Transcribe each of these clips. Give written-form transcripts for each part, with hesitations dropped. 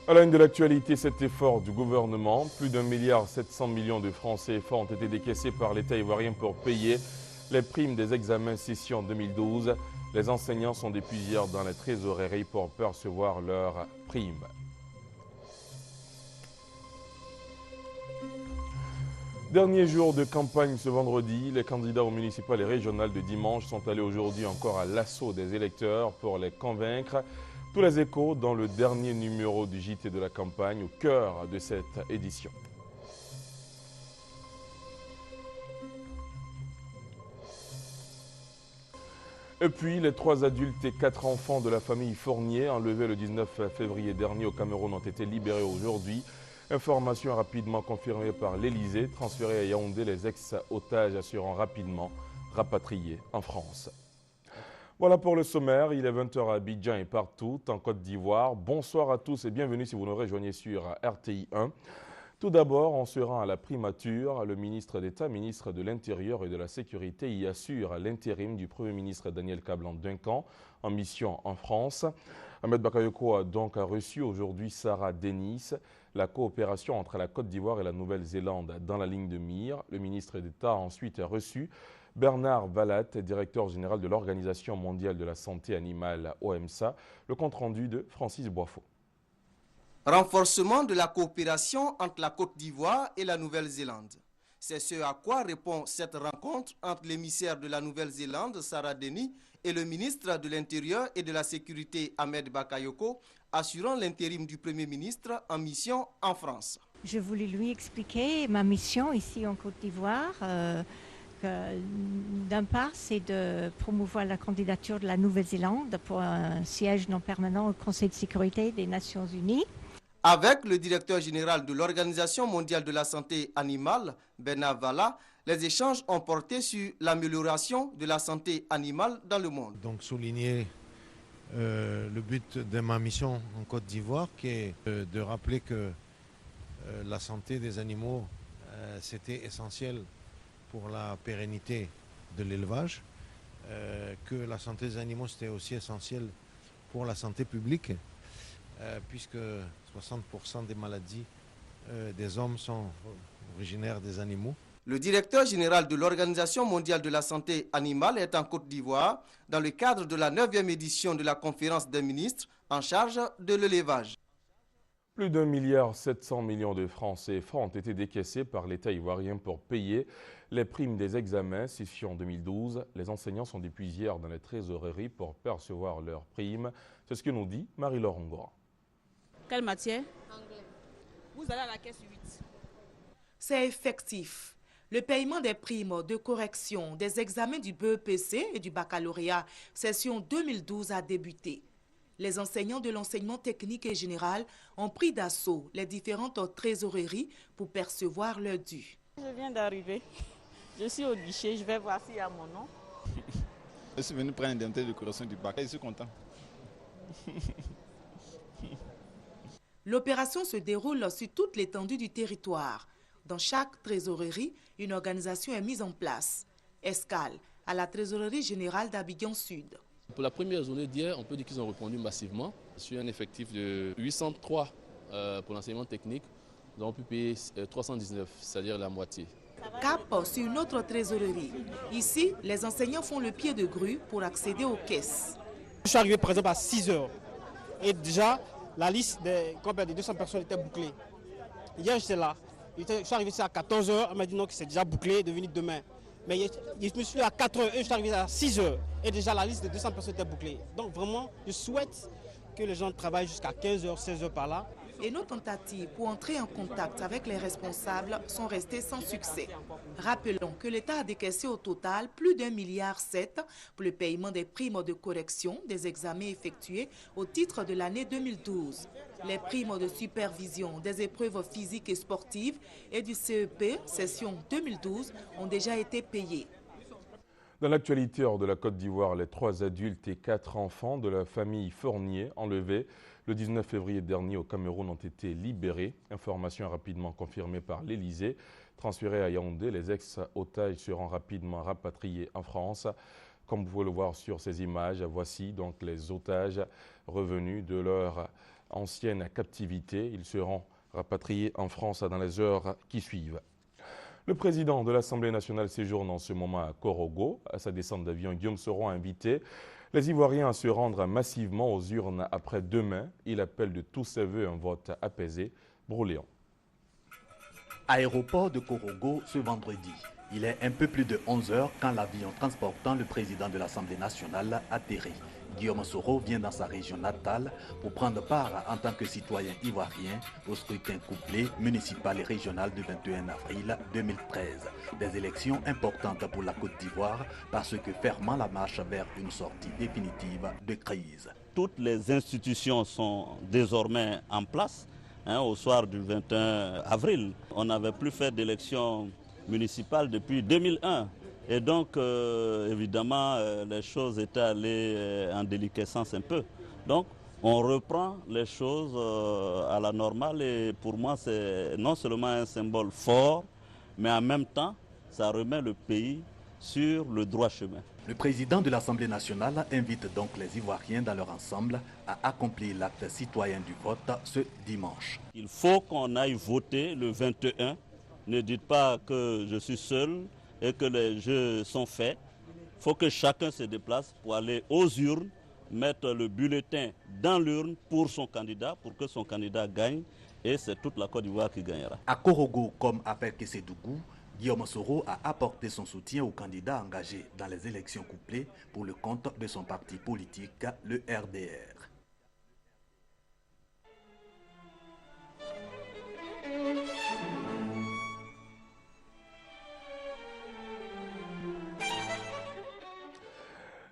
À la une de l'actualité, cet effort du gouvernement, plus d'1,7 milliard de francs CFA ont été décaissés par l'État ivoirien pour payer les primes des examens session 2012. Les enseignants sont depuis hier dans les trésoreries pour percevoir leurs primes. Dernier jour de campagne ce vendredi, les candidats aux municipales et régionales de dimanche sont allés aujourd'hui encore à l'assaut des électeurs pour les convaincre. Tous les échos dans le dernier numéro du JT de la campagne au cœur de cette édition. Et puis, les 3 adultes et 4 enfants de la famille Fournier, enlevés le 19 février dernier au Cameroun, ont été libérés aujourd'hui. Information rapidement confirmée par l'Élysée, transférés à Yaoundé, les ex-otages seront rapidement rapatriés en France. Voilà pour le sommaire, il est 20h à Abidjan et partout en Côte d'Ivoire. Bonsoir à tous et bienvenue si vous nous rejoignez sur RTI 1. Tout d'abord, on se rend à la primature. Le ministre d'État, ministre de l'Intérieur et de la Sécurité y assure l'intérim du Premier ministre Daniel Kablan-Duncan en mission en France. Ahmed Bakayoko a donc reçu aujourd'hui Sarah Denis. La coopération entre la Côte d'Ivoire et la Nouvelle-Zélande dans la ligne de mire. Le ministre d'État a ensuite reçu Bernard Vallat, directeur général de l'Organisation mondiale de la santé animale OMSA. Le compte-rendu de Francis Boifo. Renforcement de la coopération entre la Côte d'Ivoire et la Nouvelle-Zélande. C'est ce à quoi répond cette rencontre entre l'émissaire de la Nouvelle-Zélande, Sarah Denis, et le ministre de l'Intérieur et de la Sécurité, Ahmed Bakayoko, assurant l'intérim du Premier ministre en mission en France. Je voulais lui expliquer ma mission ici en Côte d'Ivoire. D'un part, c'est de promouvoir la candidature de la Nouvelle-Zélande pour un siège non permanent au Conseil de sécurité des Nations Unies. Avec le directeur général de l'Organisation mondiale de la santé animale, Bernard Vallat, les échanges ont porté sur l'amélioration de la santé animale dans le monde. Donc souligner le but de ma mission en Côte d'Ivoire, qui est de rappeler que la santé des animaux, c'était essentiel pour la pérennité de l'élevage, que la santé des animaux, c'était aussi essentiel pour la santé publique, puisque 60% des maladies des hommes sont originaires des animaux. Le directeur général de l'Organisation mondiale de la santé animale est en Côte d'Ivoire dans le cadre de la 9e édition de la conférence des ministres en charge de l'élevage. Plus d'1,7 milliard de francs CFA ont été décaissés par l'État ivoirien pour payer les primes des examens session 2012. Les enseignants sont depuis hier dans les trésoreries pour percevoir leurs primes. C'est ce que nous dit Marie-Laure Ngora. Quelle matière? Anglais. Vous allez à la caisse 8. C'est effectif. Le paiement des primes de correction des examens du BEPC et du baccalauréat session 2012 a débuté. Les enseignants de l'enseignement technique et général ont pris d'assaut les différentes trésoreries pour percevoir leurs dû. Je viens d'arriver. Je suis au guichet. Je vais voir s'il y a mon nom. Je suis venu prendre l'indemnité de correction du bac. Je suis content. L'opération se déroule sur toute l'étendue du territoire. Dans chaque trésorerie, une organisation est mise en place. Escale à la trésorerie générale d'Abidjan Sud. Pour la première journée d'hier, on peut dire qu'ils ont répondu massivement. Sur un effectif de 803 pour l'enseignement technique, nous avons pu payer 319, c'est-à-dire la moitié. Cap sur une autre trésorerie. Ici, les enseignants font le pied de grue pour accéder aux caisses. Je suis arrivé par exemple à 6 heures et déjà la liste des 200 personnes était bouclée. Hier j'étais là, je suis arrivé à 14 heures, elle m'a dit non que c'est déjà bouclé, de venir demain. Mais je me suis à 4 heures et je suis arrivé à 6 heures et déjà la liste de 200 personnes était bouclée. Donc vraiment, je souhaite que les gens travaillent jusqu'à 15 heures, 16 heures par là. Et nos tentatives pour entrer en contact avec les responsables sont restées sans succès. Rappelons que l'État a décaissé au total plus d'1,7 milliard pour le paiement des primes de correction des examens effectués au titre de l'année 2012. Les primes de supervision des épreuves physiques et sportives et du CEP, session 2012, ont déjà été payées. Dans l'actualité hors de la Côte d'Ivoire, les 3 adultes et 4 enfants de la famille Fournier enlevés le 19 février dernier au Cameroun ont été libérés. Information rapidement confirmée par l'Élysée. Transférés à Yaoundé, les ex-otages seront rapidement rapatriés en France. Comme vous pouvez le voir sur ces images, voici donc les otages revenus de leur ancienne captivité. Ils seront rapatriés en France dans les heures qui suivent. Le président de l'Assemblée nationale séjourne en ce moment à Korogo. À sa descente d'avion, Guillaume Soro a invité les Ivoiriens à se rendre massivement aux urnes après-demain. Il appelle de tous ses voeux un vote apaisé. Brouléon. Aéroport de Korogo ce vendredi. Il est un peu plus de 11 heures quand l'avion transportant le président de l'Assemblée nationale atterrit. Guillaume Soro vient dans sa région natale pour prendre part en tant que citoyen ivoirien au scrutin couplé municipal et régional du 21 avril 2013. Des élections importantes pour la Côte d'Ivoire parce que fermant la marche vers une sortie définitive de crise. Toutes les institutions sont désormais en place. Au soir du 21 avril, on n'avait plus fait d'élections municipales depuis 2001. Et donc, évidemment, les choses étaient allées en déliquescence un peu. Donc, on reprend les choses à la normale et pour moi, c'est non seulement un symbole fort, mais en même temps, ça remet le pays sur le droit chemin. Le président de l'Assemblée nationale invite donc les Ivoiriens dans leur ensemble à accomplir l'acte citoyen du vote ce dimanche. Il faut qu'on aille voter le 21. Ne dites pas que je suis seul et que les jeux sont faits. Il faut que chacun se déplace pour aller aux urnes, mettre le bulletin dans l'urne pour son candidat, pour que son candidat gagne. Et c'est toute la Côte d'Ivoire qui gagnera. À Korogo comme à Perkesedougou, Guillaume Soro a apporté son soutien aux candidats engagés dans les élections couplées pour le compte de son parti politique, le RDR.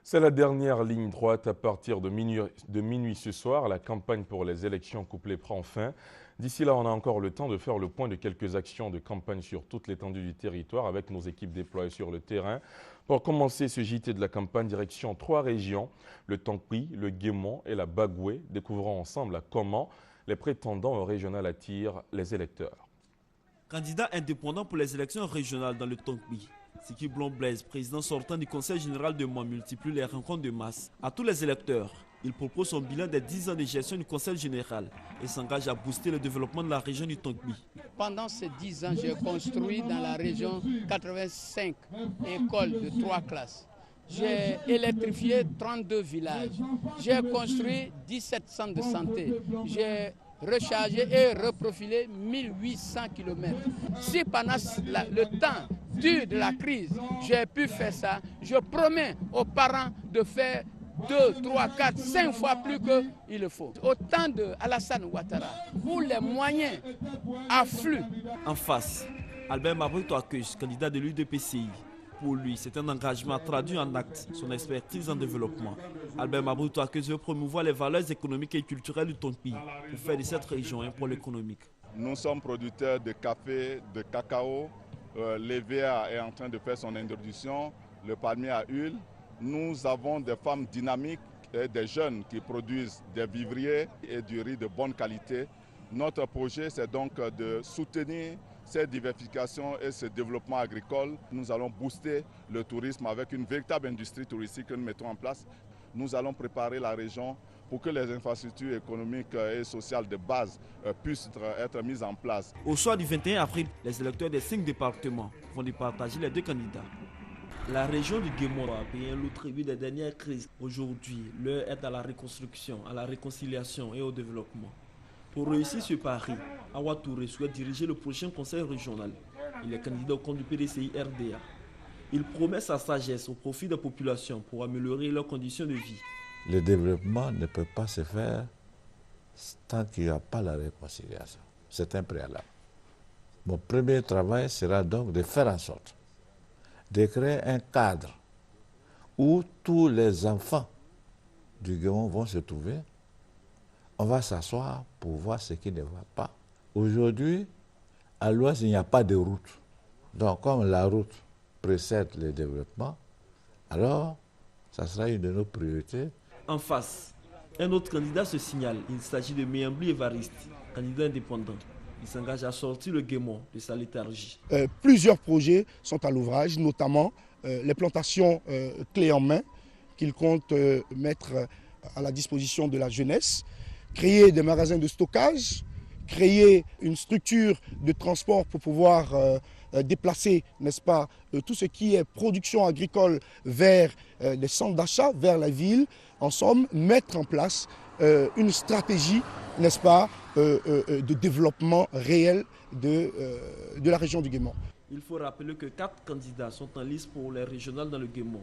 C'est la dernière ligne droite. À partir de minuit ce soir, la campagne pour les élections couplées prend fin. D'ici là, on a encore le temps de faire le point de quelques actions de campagne sur toute l'étendue du territoire avec nos équipes déployées sur le terrain. Pour commencer ce JT de la campagne, direction 3 régions, le Tongpi, le Guémon et la Bagoué. Découvrons ensemble comment les prétendants au régional attirent les électeurs. Candidat indépendant pour les élections régionales dans le Tongpi. Siki Blond-Blaise, président sortant du Conseil général de Moi, multiplie les rencontres de masse. À tous les électeurs, il propose son bilan des 10 ans de gestion du Conseil général et s'engage à booster le développement de la région du Tongpi. Pendant ces 10 ans, j'ai construit dans la région 85 écoles de 3 classes. J'ai électrifié 32 villages. J'ai construit 17 centres de santé. J'ai rechargé et reprofilé 1800 km. Si pendant le temps dur de la crise, j'ai pu faire ça, je promets aux parents de faire 2, 3, 4, 5 fois plus qu'il le faut. Au temps de Alassane Ouattara, où les moyens affluent. En face, Albert Mabouto Akeuch, candidat de l'UDPCI. Pour lui, c'est un engagement traduit en actes, son expertise en développement. Albert Mabouto Akeuch veut promouvoir les valeurs économiques et culturelles du Tongpi pour faire de cette région un pôle économique. Nous sommes producteurs de café, de cacao. L'EVA est en train de faire son introduction, le palmier à huile. Nous avons des femmes dynamiques et des jeunes qui produisent des vivriers et du riz de bonne qualité. Notre projet, c'est donc de soutenir cette diversification et ce développement agricole. Nous allons booster le tourisme avec une véritable industrie touristique que nous mettons en place. Nous allons préparer la région pour que les infrastructures économiques et sociales de base puissent être mises en place. Au soir du 21 avril, les électeurs des 5 départements vont départager les 2 candidats. La région du Guémon a payé un lourd tribut des dernières crises. Aujourd'hui, l'heure est à la reconstruction, à la réconciliation et au développement. Pour réussir ce pari, Awa Touré souhaite diriger le prochain conseil régional. Il est candidat au compte du PDCI RDA. Il promet sa sagesse au profit des populations pour améliorer leurs conditions de vie. Le développement ne peut pas se faire tant qu'il n'y a pas la réconciliation. C'est un préalable. Mon premier travail sera donc de faire en sorte de créer un cadre où tous les enfants du Guémon vont se trouver. On va s'asseoir pour voir ce qui ne va pas. Aujourd'hui, à l'ouest, il n'y a pas de route. Donc, comme la route précède le développement, alors, ça sera une de nos priorités. En face, un autre candidat se signale. Il s'agit de Méambli Évariste, candidat indépendant. Il s'engage à sortir le Guémon de sa léthargie. Plusieurs projets sont à l'ouvrage, notamment les plantations clés en main qu'il compte mettre à la disposition de la jeunesse, créer des magasins de stockage, créer une structure de transport pour pouvoir déplacer, n'est-ce pas, tout ce qui est production agricole vers les centres d'achat, vers la ville. En somme, mettre en place une stratégie, n'est-ce pas, de développement réel de la région du Guémon. Il faut rappeler que 4 candidats sont en lice pour les régionales dans le Guémon.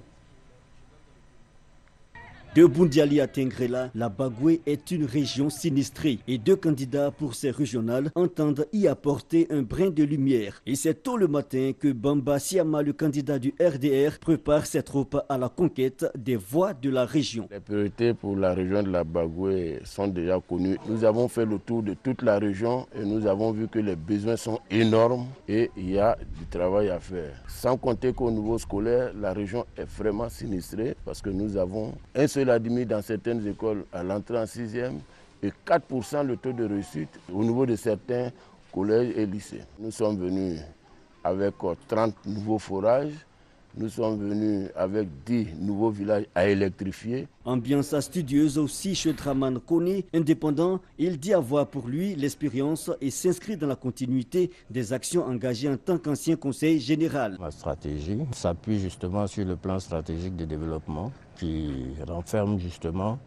De Boundiali à Tengrela, la Bagoué est une région sinistrée et 2 candidats pour ces régionales entendent y apporter un brin de lumière. Et c'est tôt le matin que Bamba Siama, le candidat du RDR, prépare ses troupes à la conquête des voix de la région. Les priorités pour la région de la Bagoué sont déjà connues. Nous avons fait le tour de toute la région et nous avons vu que les besoins sont énormes et il y a du travail à faire. Sans compter qu'au niveau scolaire, la région est vraiment sinistrée parce que nous avons un seul admis dans certaines écoles à l'entrée en 6e et 4% le taux de réussite au niveau de certains collèges et lycées. Nous sommes venus avec 30 nouveaux forages, nous sommes venus avec 10 nouveaux villages à électrifier. Ambiance studieuse aussi chez Draman Kone, indépendant, il dit avoir pour lui l'expérience et s'inscrit dans la continuité des actions engagées en tant qu'ancien conseil général. Ma stratégie s'appuie justement sur le plan stratégique de développement qui renferme justement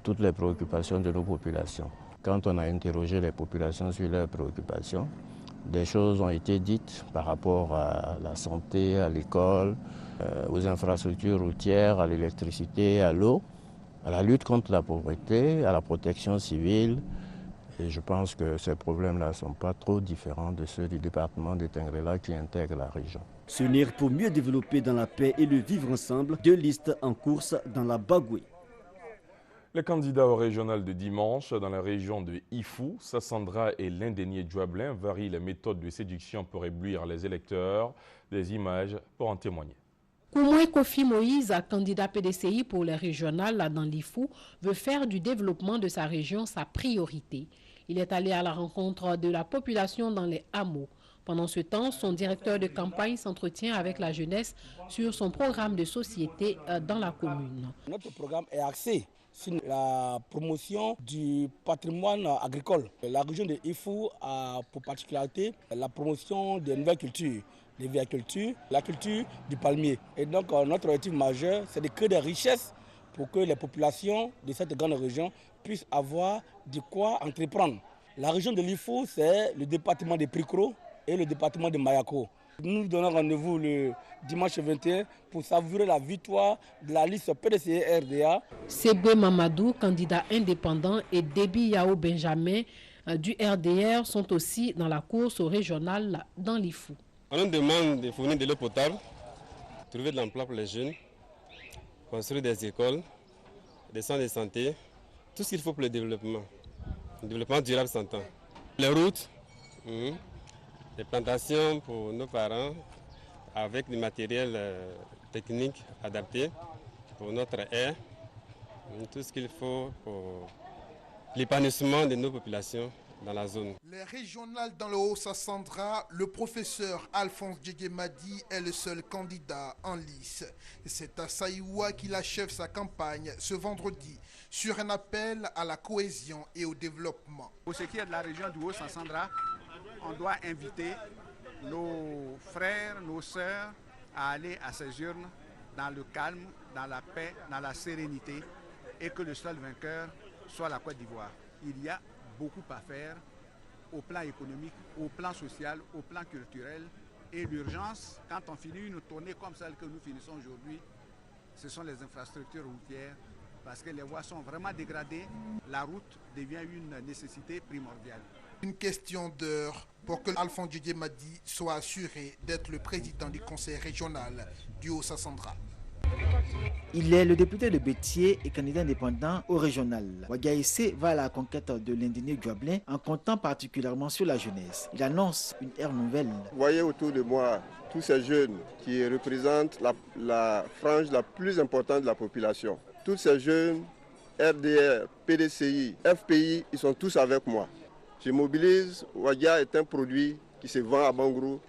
toutes les préoccupations de nos populations. Quand on a interrogé les populations sur leurs préoccupations, des choses ont été dites par rapport à la santé, à l'école, aux infrastructures routières, à l'électricité, à l'eau, à la lutte contre la pauvreté, à la protection civile. Et je pense que ces problèmes-là ne sont pas trop différents de ceux du département de Tengrela qui intègre la région. S'unir pour mieux développer dans la paix et le vivre ensemble, 2 listes en course dans la Bagoué. Les candidats au régional de dimanche dans la région de Ifou, Sassandra et l'Indénié Djouablin varient les méthodes de séduction pour éblouir les électeurs. Des images pour en témoigner. Koumoui Kofi Moïse, candidat PDCI pour les régionales dans l'Ifou, veut faire du développement de sa région sa priorité. Il est allé à la rencontre de la population dans les hameaux. Pendant ce temps, son directeur de campagne s'entretient avec la jeunesse sur son programme de société dans la commune. Notre programme est axé sur la promotion du patrimoine agricole. La région de Ifou a pour particularité la promotion des nouvelles cultures, les vieilles cultures, la culture du palmier. Et donc notre objectif majeur, c'est de créer des richesses pour que les populations de cette grande région puissent avoir de quoi entreprendre. La région de l'Ifou, c'est le département de Pricro et le département de Mayako. Nous nous donnons rendez-vous le dimanche 21 pour savourer la victoire de la liste PDCI-RDA. Seboué Mamadou, candidat indépendant, et Déby Yao Benjamin du RDR sont aussi dans la course au régional dans l'Ifou. On nous demande de fournir de l'eau potable, trouver de l'emploi pour les jeunes, construire des écoles, des centres de santé, tout ce qu'il faut pour le développement durable s'entend. Les routes, les plantations pour nos parents avec du matériel technique adapté pour notre air, tout ce qu'il faut pour l'épanouissement de nos populations dans la zone. Les régionales dans le Haut-Sassandra, le professeur Alphonse Djéguémadi est le seul candidat en lice. C'est à Saïoua qu'il achève sa campagne ce vendredi sur un appel à la cohésion et au développement. Pour ce qui est de la région du Haut-Sassandra, on doit inviter nos frères, nos sœurs à aller à ces urnes dans le calme, dans la paix, dans la sérénité et que le seul vainqueur soit la Côte d'Ivoire. Il y a beaucoup à faire au plan économique, au plan social, au plan culturel et l'urgence, quand on finit une tournée comme celle que nous finissons aujourd'hui, ce sont les infrastructures routières parce que les voies sont vraiment dégradées, la route devient une nécessité primordiale. Une question d'heure pour que Alphonse Djéguémadi soit assuré d'être le président du conseil régional du Haut-Sassandra. Il est le député de Bétier et candidat indépendant au régional. Wagaïssé va à la conquête de l'Indénié Djouablin en comptant particulièrement sur la jeunesse. Il annonce une ère nouvelle. Vous voyez autour de moi tous ces jeunes qui représentent la frange la plus importante de la population. Tous ces jeunes, RDR, PDCI, FPI, ils sont tous avec moi. Je mobilise. Waga est un produit qui se vend à Bangrou,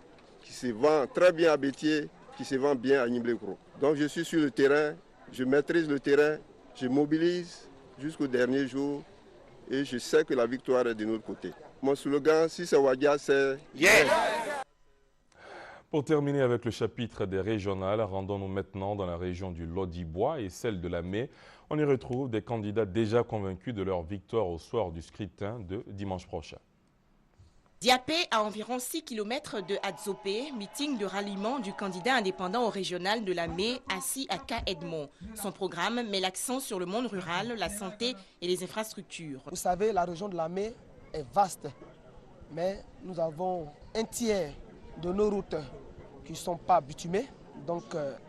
qui se vend très bien à Bétier, qui se vend bien à Nimblekro. Donc je suis sur le terrain, je maîtrise le terrain, je mobilise jusqu'au dernier jour et je sais que la victoire est de notre côté. Mon slogan, si c'est Ouadia, c'est yes. Pour terminer avec le chapitre des régionales, rendons-nous maintenant dans la région du Lodi-Bois et celle de la Mé. On y retrouve des candidats déjà convaincus de leur victoire au soir du scrutin de dimanche prochain. Diapé, à environ 6 km de Adzopé, meeting de ralliement du candidat indépendant au régional de la Mé, assis à K-Edmond. Son programme met l'accent sur le monde rural, la santé et les infrastructures. Vous savez, la région de la Mé est vaste, mais nous avons un tiers de nos routes qui ne sont pas bitumées. Donc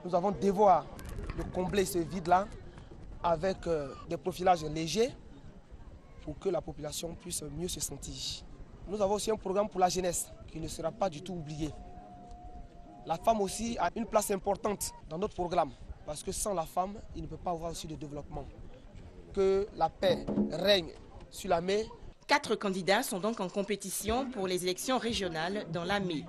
nous avons devoir de combler ce vide-là avec des profilages légers pour que la population puisse mieux se sentir. Nous avons aussi un programme pour la jeunesse qui ne sera pas du tout oublié. La femme aussi a une place importante dans notre programme parce que sans la femme, il ne peut pas avoir aussi de développement. Que la paix règne sur la Mé. 4 candidats sont donc en compétition pour les élections régionales dans la Mé.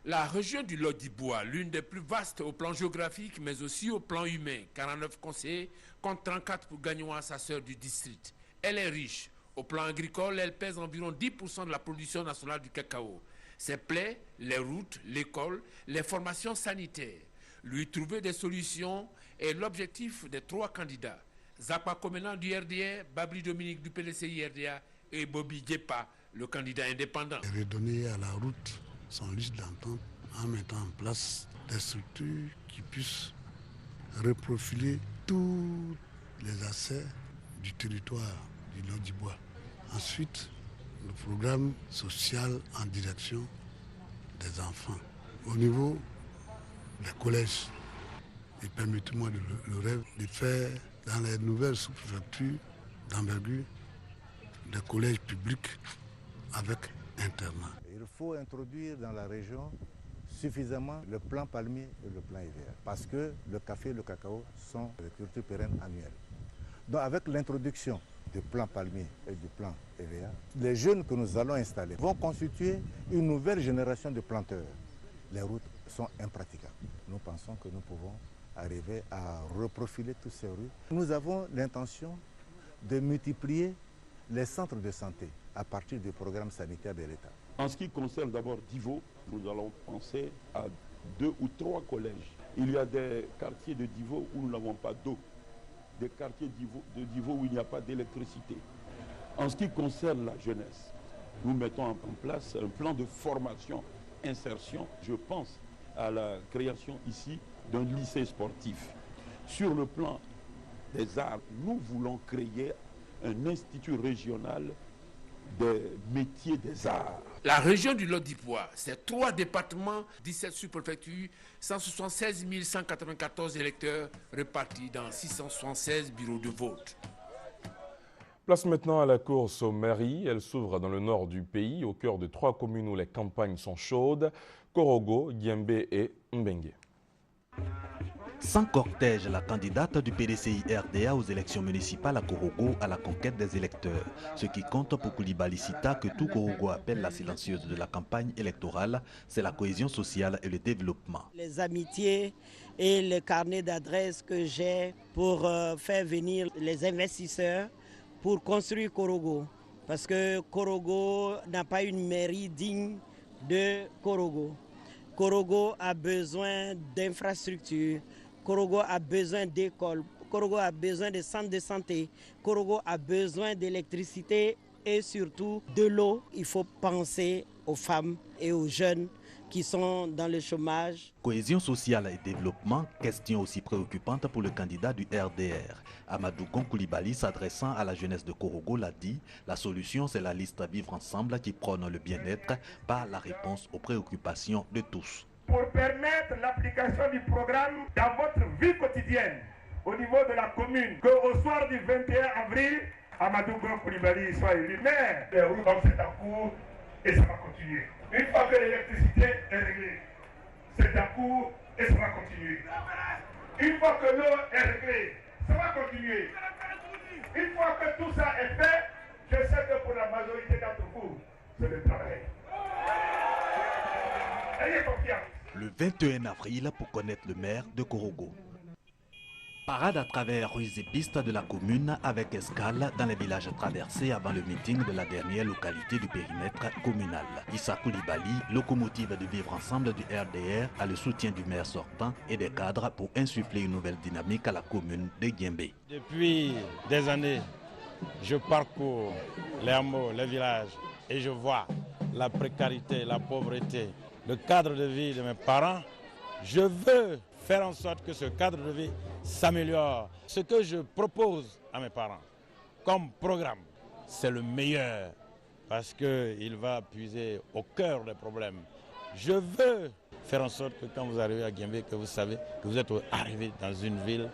La région du Lodi-Bois, l'une des plus vastes au plan géographique mais aussi au plan humain, 49 conseillers contre 34 pour Gagnoua, sa sœur du district. Elle est riche. Au plan agricole, elle pèse environ 10% de la production nationale du cacao. Ses plaies, les routes, l'école, les formations sanitaires. Lui trouver des solutions est l'objectif des 3 candidats. Zakwa Komenan du RDA, Babli Dominique du PDCI RDA et Bobby Djepa, le candidat indépendant. Redonner à la route son liste d'entente en mettant en place des structures qui puissent reprofiler tous les aspects du territoire du Lodi-Bois. Ensuite, le programme social en direction des enfants. Au niveau des collèges, et permettez-moi le rêve de faire dans les nouvelles sous-préfectures d'envergure des collèges publics avec internat. Il faut introduire dans la région suffisamment le plan palmier et le plan EVA parce que le café et le cacao sont des cultures pérennes annuelles. Donc avec l'introduction du plan palmier et du plan EVA, les jeunes que nous allons installer vont constituer une nouvelle génération de planteurs. Les routes sont impraticables. Nous pensons que nous pouvons arriver à reprofiler toutes ces rues. Nous avons l'intention de multiplier les centres de santé à partir du programme sanitaire de l'État. En ce qui concerne d'abord Divo, nous allons penser à 2 ou 3 collèges. Il y a des quartiers de Divo où nous n'avons pas d'eau, des quartiers de Divo où il n'y a pas d'électricité. En ce qui concerne la jeunesse, nous mettons en place un plan de formation, insertion. Je pense à la création ici d'un lycée sportif. Sur le plan des arts, nous voulons créer un institut régional des métiers des arts. La région du Lodi-Bois, c'est 3 départements, 17 sous-préfectures, 176 194 électeurs répartis dans 676 bureaux de vote. Place maintenant à la course aux mairies. Elle s'ouvre dans le nord du pays, au cœur de 3 communes où les campagnes sont chaudes, Korogo, Diembé et Mbengue. Sans cortège, la candidate du PDCI RDA aux élections municipales à Korogo à la conquête des électeurs. Ce qui compte pour Koulibaly Sita, que tout Korogo appelle la silencieuse de la campagne électorale, c'est la cohésion sociale et le développement. Les amitiés et le carnet d'adresses que j'ai pour faire venir les investisseurs pour construire Korogo. Parce que Korogo n'a pas une mairie digne de Korogo. Korogo a besoin d'infrastructures. Korogo a besoin d'écoles, Korogo a besoin de centres de santé, Korogo a besoin d'électricité et surtout de l'eau. Il faut penser aux femmes et aux jeunes qui sont dans le chômage. Cohésion sociale et développement, question aussi préoccupante pour le candidat du RDR. Amadou Koulibaly, s'adressant à la jeunesse de Korogo, l'a dit, la solution c'est la liste Vivre Ensemble qui prône le bien-être par la réponse aux préoccupations de tous. Pour permettre l'application du programme dans votre vie quotidienne au niveau de la commune, qu'au soir du 21 avril, Amadou Koulibaly soit élu maire. Les routes donc c'est en cours et ça va continuer. Une fois que l'électricité est réglée, c'est en cours et ça va continuer. Une fois que l'eau est réglée, ça va continuer. Une fois que tout ça est fait, je sais que pour la majorité d'entre vous, c'est le travail. Ayez confiance. Le 21 avril pour connaître le maire de Korogo. Parade à travers rues et pistes de la commune avec escale dans les villages traversés avant le meeting de la dernière localité du périmètre communal. Issa Koulibaly, locomotive du vivre ensemble du RDR, a le soutien du maire sortant et des cadres pour insuffler une nouvelle dynamique à la commune de Guimbé. Depuis des années, je parcours les hameaux, les villages et je vois la précarité, la pauvreté, le cadre de vie de mes parents. Je veux faire en sorte que ce cadre de vie s'améliore. Ce que je propose à mes parents comme programme, c'est le meilleur parce qu'il va puiser au cœur des problèmes. Je veux faire en sorte que quand vous arrivez à Guimbé, que vous savez que vous êtes arrivé dans une ville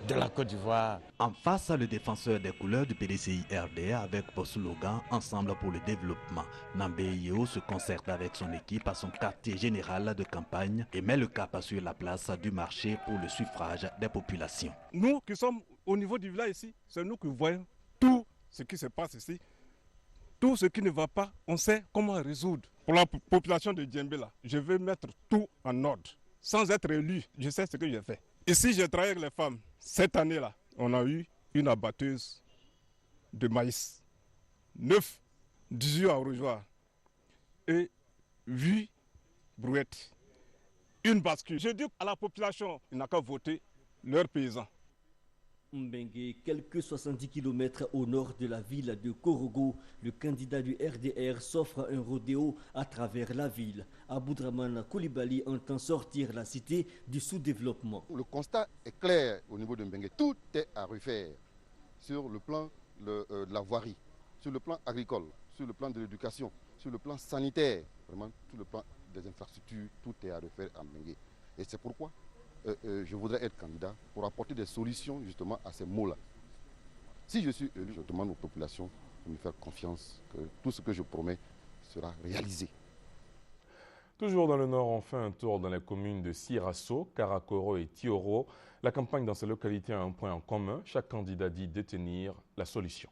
de la Côte d'Ivoire. En face, le défenseur des couleurs du PDCI RDA avec pour slogan « Ensemble pour le développement ». Nambé Yeo se concerte avec son équipe à son quartier général de campagne et met le cap sur la place du marché pour le suffrage des populations. Nous qui sommes au niveau du village ici, c'est nous qui voyons tout ce qui se passe ici. Tout ce qui ne va pas, on sait comment résoudre. Pour la population de Guimbé, là, je vais mettre tout en ordre. Sans être élu, je sais ce que j'ai fait. Ici, j'ai travaillé avec les femmes. Cette année-là, on a eu une abatteuse de maïs, 9, 18 arrosoirs et 8 brouettes. Une bascule. Je dis à la population, il n'a qu'à voter leurs paysans. Mbengue, quelques 70 km au nord de la ville de Korogo, le candidat du RDR s'offre un rodéo à travers la ville. Aboudraman Koulibaly entend sortir la cité du sous-développement. Le constat est clair au niveau de Mbengue. Tout est à refaire sur le plan de la voirie, sur le plan agricole, sur le plan de l'éducation, sur le plan sanitaire. Vraiment, tout le plan des infrastructures, tout est à refaire à Mbengue. Et c'est pourquoi je voudrais être candidat pour apporter des solutions justement à ces maux-là. Si je suis élu, je demande aux populations de me faire confiance que tout ce que je promets sera réalisé. Toujours dans le nord, on fait un tour dans les communes de Sirasso, Karakoro et Tioro. La campagne dans ces localités a un point en commun. Chaque candidat dit détenir la solution.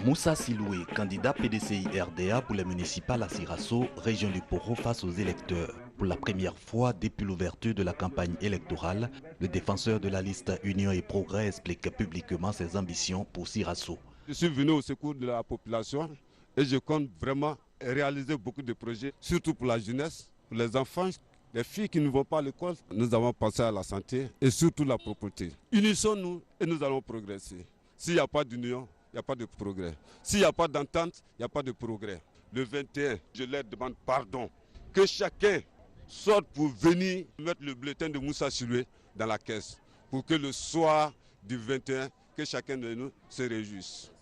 Moussa Siloué, candidat PDCI RDA pour les municipales à Sirasso, région du Poro face aux électeurs. Pour la première fois depuis l'ouverture de la campagne électorale, le défenseur de la liste Union et Progrès explique publiquement ses ambitions pour Sirasso. Je suis venu au secours de la population et je compte vraiment réaliser beaucoup de projets, surtout pour la jeunesse, pour les enfants, les filles qui ne vont pas à l'école. Nous avons pensé à la santé et surtout la propreté. Unissons-nous et nous allons progresser. S'il n'y a pas d'union, il n'y a pas de progrès. S'il n'y a pas d'entente, il n'y a pas de progrès. Le 21, je leur demande pardon. Que chacun sorte pour venir mettre le bulletin de Moussa Siloué dans la caisse. Pour que le soir du 21, que chacun de nous se réjouisse.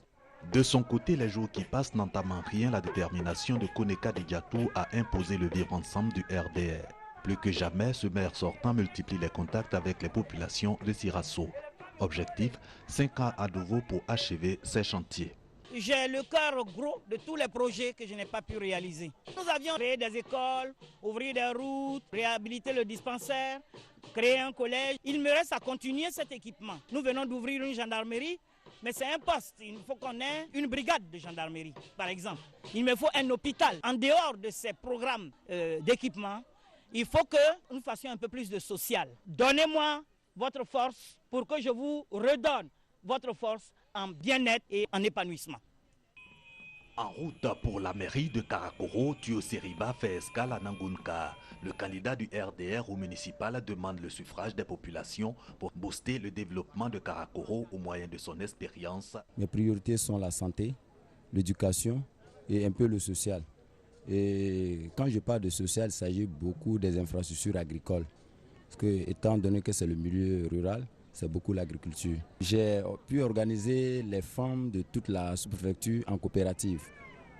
De son côté, les jours qui passent n'entament rien la détermination de Koneka Diatou à imposer le vivre ensemble du RDR. Plus que jamais, ce maire sortant multiplie les contacts avec les populations de Sirasso. Objectif, 5 ans à nouveau pour achever ces chantiers. J'ai le cœur gros de tous les projets que je n'ai pas pu réaliser. Nous avions créé des écoles, ouvrir des routes, réhabiliter le dispensaire, créer un collège. Il me reste à continuer cet équipement. Nous venons d'ouvrir une gendarmerie, mais c'est un poste. Il faut qu'on ait une brigade de gendarmerie, par exemple. Il me faut un hôpital. En dehors de ces programmes d'équipement, il faut que nous fassions un peu plus de social. Donnez-moi votre force pour que je vous redonne votre force en bien-être et en épanouissement. En route pour la mairie de Karakoro, Thio Seriba fait escale à Nangunka. Le candidat du RDR au municipal demande le suffrage des populations pour booster le développement de Karakoro au moyen de son expérience. Mes priorités sont la santé, l'éducation et un peu le social. Et quand je parle de social, il s'agit beaucoup des infrastructures agricoles. Parce que, étant donné que c'est le milieu rural, c'est beaucoup l'agriculture. J'ai pu organiser les femmes de toute la sous-préfecture en coopérative.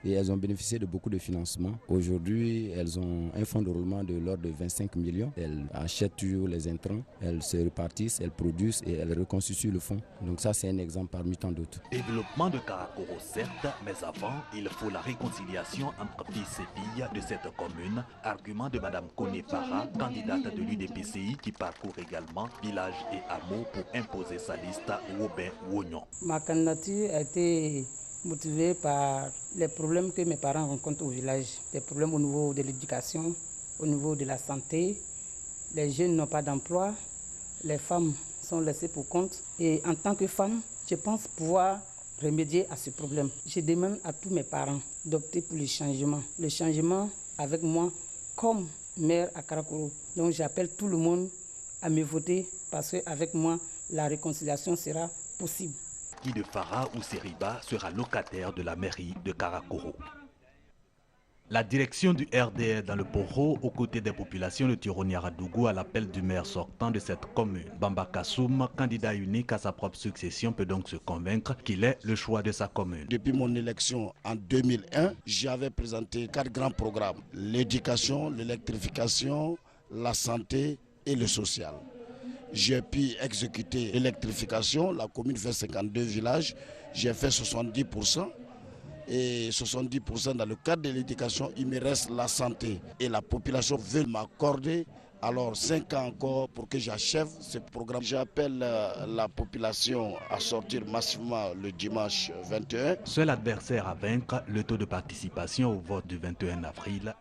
Et elles ont bénéficié de beaucoup de financements. Aujourd'hui, elles ont un fonds de roulement de l'ordre de 25 millions. Elles achètent toujours les intrants, elles se répartissent, elles produisent et elles reconstituent le fonds. Donc ça, c'est un exemple parmi tant d'autres. Développement de Karakoro, certes, mais avant, il faut la réconciliation entre fils et filles de cette commune. Argument de Mme Kone Para, candidate de l'UDPCI qui parcourt également village et hameaux pour imposer sa liste à Wobin Wognon. Ma candidature a été motivé par les problèmes que mes parents rencontrent au village. Des problèmes au niveau de l'éducation, au niveau de la santé. Les jeunes n'ont pas d'emploi, les femmes sont laissés pour compte. Et en tant que femme, je pense pouvoir remédier à ce problème. Je demande à tous mes parents d'opter pour le changement. Le changement avec moi comme maire à Karakoro. Donc j'appelle tout le monde à me voter parce qu'avec moi, la réconciliation sera possible. Guy de Farah ou Seriba sera locataire de la mairie de Karakoro. La direction du RDR dans le Poro, aux côtés des populations de Tironiaradougou, à l'appel du maire sortant de cette commune. Bamba Kassoum, candidat unique à sa propre succession, peut donc se convaincre qu'il est le choix de sa commune. Depuis mon élection en 2001, j'avais présenté 4 grands programmes. L'éducation, l'électrification, la santé et le social. J'ai pu exécuter l'électrification, la commune fait 52 villages, j'ai fait 70%. Et 70% dans le cadre de l'éducation, il me reste la santé. Et la population veut m'accorder alors 5 ans encore pour que j'achève ce programme. J'appelle la population à sortir massivement le dimanche 21. Seul adversaire à vaincre, le taux de participation au vote du 21 avril.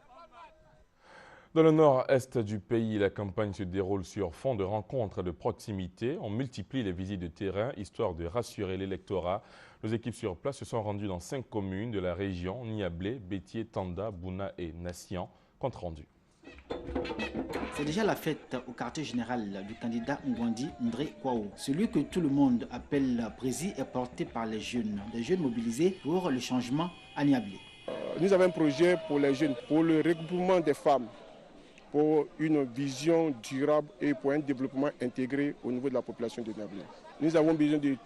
Dans le nord-est du pays, la campagne se déroule sur fond de rencontres de proximité. On multiplie les visites de terrain, histoire de rassurer l'électorat. Nos équipes sur place se sont rendues dans 5 communes de la région, Niablé, Bétié, Tanda, Bouna et Nassian. Compte rendu. C'est déjà la fête au quartier général du candidat Ngwandi Ndré Kwao. Celui que tout le monde appelle Prési est porté par les jeunes, des jeunes mobilisés pour le changement à Niablé. Nous avons un projet pour les jeunes, pour le regroupement des femmes, pour une vision durable et pour un développement intégré au niveau de la population de Niablé. Nous avons besoin de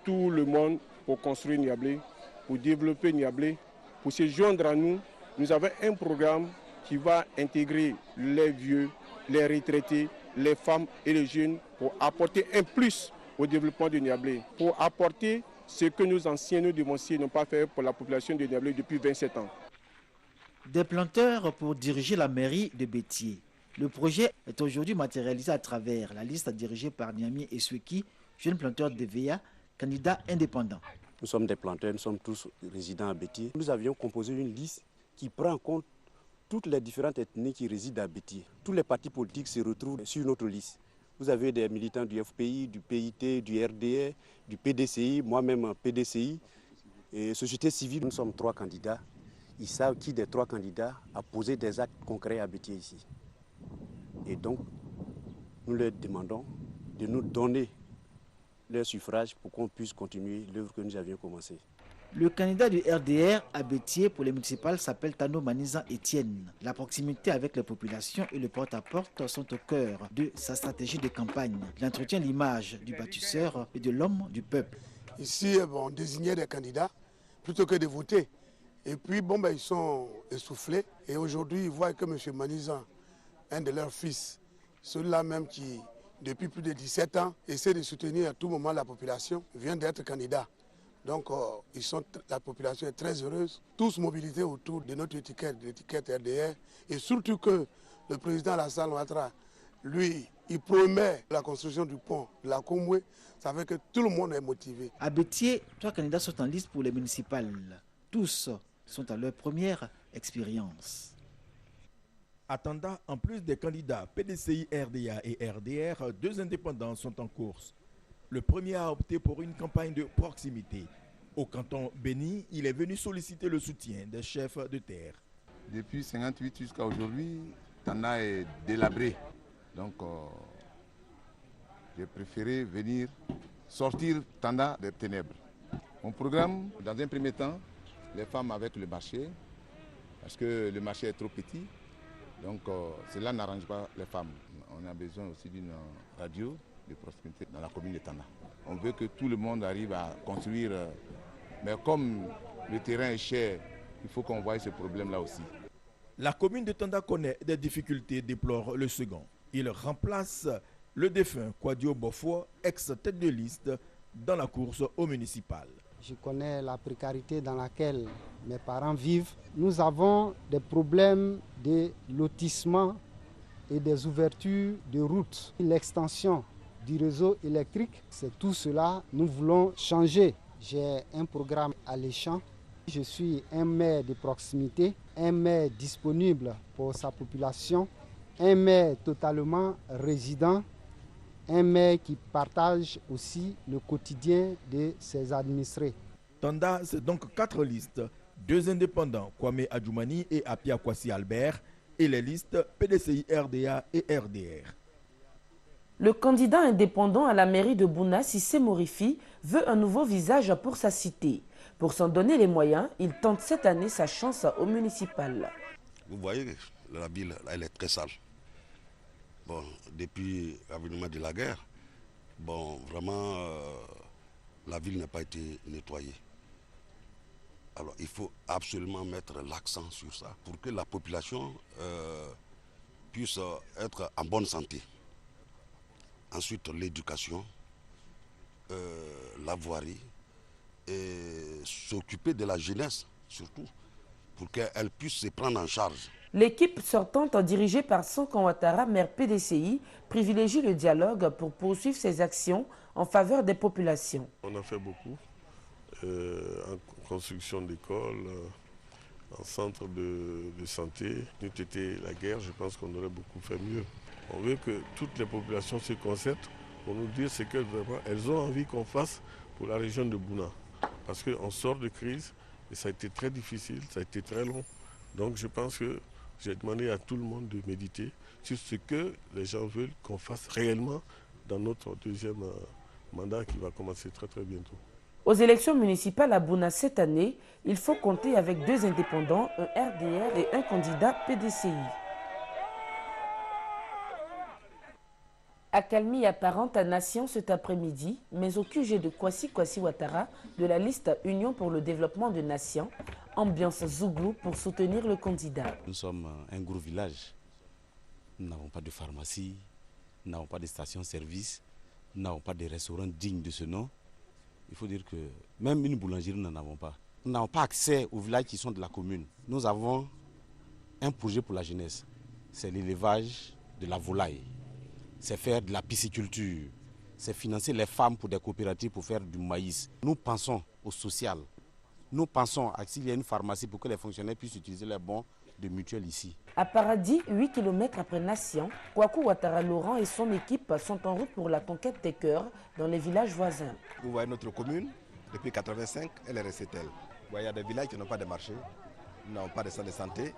tout le monde pour construire Niablé, pour développer Niablé, pour se joindre à nous. Nous avons un programme qui va intégrer les vieux, les retraités, les femmes et les jeunes pour apporter un plus au développement de Niablé, pour apporter ce que nos anciens, nos devanciers n'ont pas fait pour la population de Niablé depuis 27 ans. Des planteurs pour diriger la mairie de Bétié. Le projet est aujourd'hui matérialisé à travers la liste dirigée par Niami Esweki, jeune planteur de VA, candidat indépendant. Nous sommes des planteurs, nous sommes tous résidents à Bétié. Nous avions composé une liste qui prend en compte toutes les différentes ethnies qui résident à Bétié. Tous les partis politiques se retrouvent sur notre liste. Vous avez des militants du FPI, du PIT, du RDR, du PDCI, moi-même PDCI, et société civile. Nous sommes 3 candidats. Ils savent qui des 3 candidats a posé des actes concrets à Bétié ici. Et donc, nous leur demandons de nous donner leur suffrage pour qu'on puisse continuer l'œuvre que nous avions commencée. Le candidat du RDR à Bétié pour les municipales s'appelle Tano Maniza Etienne. La proximité avec les populations et le porte-à-porte sont au cœur de sa stratégie de campagne. Il entretient l'image du bâtisseur et de l'homme du peuple. Ici, on désignait des candidats plutôt que de voter. Et puis, ils sont essoufflés. Et aujourd'hui, ils voient que M. Maniza, un de leurs fils, celui-là même qui, depuis plus de 17 ans, essaie de soutenir à tout moment la population, vient d'être candidat. Donc, la population est très heureuse, tous mobilisés autour de notre étiquette, de l'étiquette RDR. Et surtout que le président Alassane Ouattara, lui, il promet la construction du pont de la Komwe. Ça fait que tout le monde est motivé. À Bétié, 3 candidats sont en liste pour les municipales. Tous sont à leur première expérience. À Tanda, en plus des candidats PDCI, RDA et RDR, 2 indépendants sont en course. Le premier a opté pour une campagne de proximité. Au canton Béni, il est venu solliciter le soutien des chefs de terre. Depuis 1958 jusqu'à aujourd'hui, Tanda est délabré. Donc, j'ai préféré venir sortir Tanda des ténèbres. Mon programme, dans un premier temps, les femmes avec le marché, parce que le marché est trop petit. Donc, cela n'arrange pas les femmes. On a besoin aussi d'une radio de proximité dans la commune de Tanda. On veut que tout le monde arrive à construire, mais comme le terrain est cher, il faut qu'on voie ce problème-là aussi. La commune de Tanda connaît des difficultés, déplore le second. Il remplace le défunt Kwadio Bofo, ex-tête de liste, dans la course au municipal. Je connais la précarité dans laquelle mes parents vivent. Nous avons des problèmes de lotissement et des ouvertures de routes. L'extension du réseau électrique, c'est tout cela. Nous voulons changer. J'ai un programme alléchant. Je suis un maire de proximité, un maire disponible pour sa population, un maire totalement résident un maire qui partage aussi le quotidien de ses administrés. Tanda, c'est donc 4 listes, 2 indépendants, Kwame Adjoumani et Apia Kwasi Albert, et les listes PDCI RDA et RDR. Le candidat indépendant à la mairie de Bouna, Sissé Morifi, veut un nouveau visage pour sa cité. Pour s'en donner les moyens, il tente cette année sa chance au municipal. Vous voyez, la ville, elle est très sale. Bon, depuis l'avènement de la guerre, bon, vraiment, la ville n'a pas été nettoyée. Alors, il faut absolument mettre l'accent sur ça pour que la population puisse être en bonne santé. Ensuite, l'éducation, la voirie, et s'occuper de la jeunesse, surtout, pour qu'elle puisse se prendre en charge. L'équipe sortante, dirigée par Sankan Ouattara, maire PDCI, privilégie le dialogue pour poursuivre ses actions en faveur des populations. On a fait beaucoup en construction d'écoles, en centre de santé. N'eût été la guerre, je pense qu'on aurait beaucoup fait mieux. On veut que toutes les populations se concertent pour nous dire ce qu'elles elles ont envie qu'on fasse pour la région de Bouna. Parce qu'on sort de crise et ça a été très difficile, ça a été très long. Donc je pense que j'ai demandé à tout le monde de méditer sur ce que les gens veulent qu'on fasse réellement dans notre deuxième mandat qui va commencer très très bientôt. Aux élections municipales à Bouna cette année, il faut compter avec 2 indépendants, un RDR et un candidat PDCI. Accalmie apparente à Nation cet après-midi, mais au QG de Kwasi Ouattara de la liste Union pour le développement de Nation, ambiance Zouglou pour soutenir le candidat. Nous sommes un gros village. Nous n'avons pas de pharmacie, nous n'avons pas de station-service, nous n'avons pas de restaurant digne de ce nom. Il faut dire que même une boulangerie, nous n'en avons pas. Nous n'avons pas accès aux villages qui sont de la commune. Nous avons un projet pour la jeunesse. C'est l'élevage de la volaille. C'est faire de la pisciculture. C'est financer les femmes pour des coopératives pour faire du maïs. Nous pensons au social. Nous pensons à s'il y a une pharmacie pour que les fonctionnaires puissent utiliser les bons de mutuelle ici. À Paradis, 8 km après Nation, Kwaku Ouattara Laurent et son équipe sont en route pour la conquête des cœurs dans les villages voisins. Vous voyez notre commune, depuis 1985, elle est restée telle. Vous voyez, il y a des villages qui n'ont pas de marché, n'ont pas de centre de santé,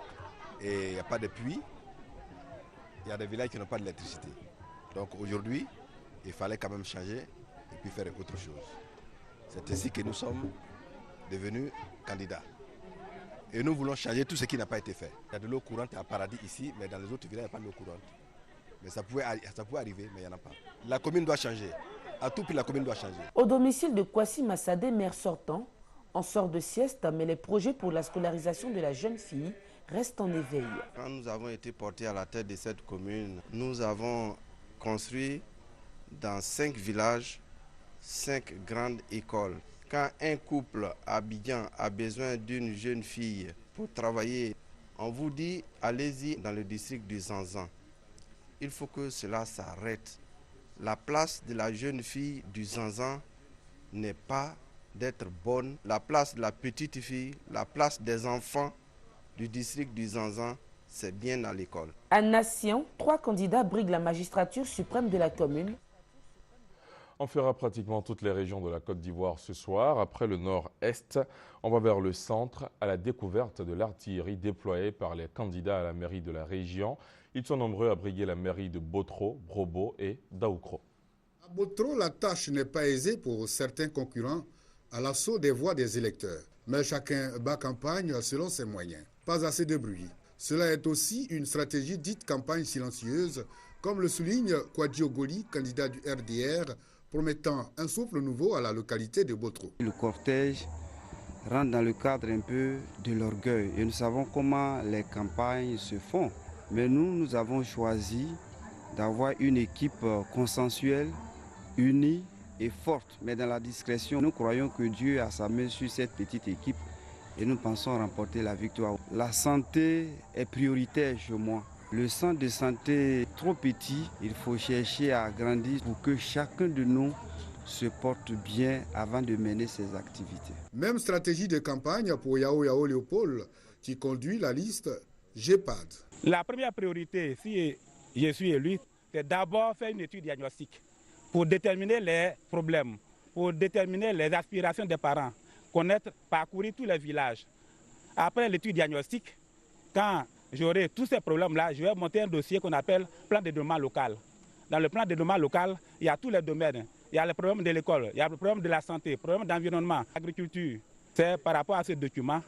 et il n'y a pas de puits. Il y a des villages qui n'ont pas d'électricité. Donc aujourd'hui, il fallait quand même changer et puis faire autre chose. C'est ainsi que nous sommes devenus candidats. Et nous voulons changer tout ce qui n'a pas été fait. Il y a de l'eau courante à Paradis ici, mais dans les autres villages, il n'y a pas d'eau courante. Mais ça pouvait arriver, mais il n'y en a pas. La commune doit changer. À tout prix, la commune doit changer. Au domicile de Kwasi Massadé, maire sortant, on sort de sieste, mais les projets pour la scolarisation de la jeune fille restent en éveil. Quand nous avons été portés à la tête de cette commune, nous avons construit dans 5 villages, 5 grandes écoles. Quand un couple habitant a besoin d'une jeune fille pour travailler, on vous dit allez-y dans le district du Zanzan. Il faut que cela s'arrête. La place de la jeune fille du Zanzan n'est pas d'être bonne. La place de la petite fille, la place des enfants du district du Zanzan, c'est bien à l'école. À Nation, 3 candidats briguent la magistrature suprême de la commune. On fera pratiquement toutes les régions de la Côte d'Ivoire ce soir. Après le nord-est, on va vers le centre à la découverte de l'artillerie déployée par les candidats à la mairie de la région. Ils sont nombreux à briguer la mairie de Botro, Brobo et Daoukro. À Botro, la tâche n'est pas aisée pour certains concurrents à l'assaut des voix des électeurs. Mais chacun bat campagne selon ses moyens. Pas assez de bruit. Cela est aussi une stratégie dite campagne silencieuse, comme le souligne Kwadjo Goli, candidat du RDR, promettant un souffle nouveau à la localité de Botro. Le cortège rentre dans le cadre un peu de l'orgueil et nous savons comment les campagnes se font. Mais nous avons choisi d'avoir une équipe consensuelle, unie et forte. Mais dans la discrétion, nous croyons que Dieu a sa main sur cette petite équipe et nous pensons remporter la victoire. La santé est prioritaire chez moi. Le centre de santé est trop petit, il faut chercher à agrandir pour que chacun de nous se porte bien avant de mener ses activités. Même stratégie de campagne pour Yao Yao Léopold qui conduit la liste GEPAD. La première priorité, si je suis élu, c'est d'abord faire une étude diagnostique. pour déterminer les problèmes, pour déterminer les aspirations des parents, connaître, parcourir tous les villages. Après l'étude diagnostique, quand j'aurai tous ces problèmes-là, je vais monter un dossier qu'on appelle plan de développement local. Dans le plan de développement local, il y a tous les domaines. Il y a le problème de l'école, il y a le problème de la santé, le problème d'environnement, agriculture. C'est par rapport à ce document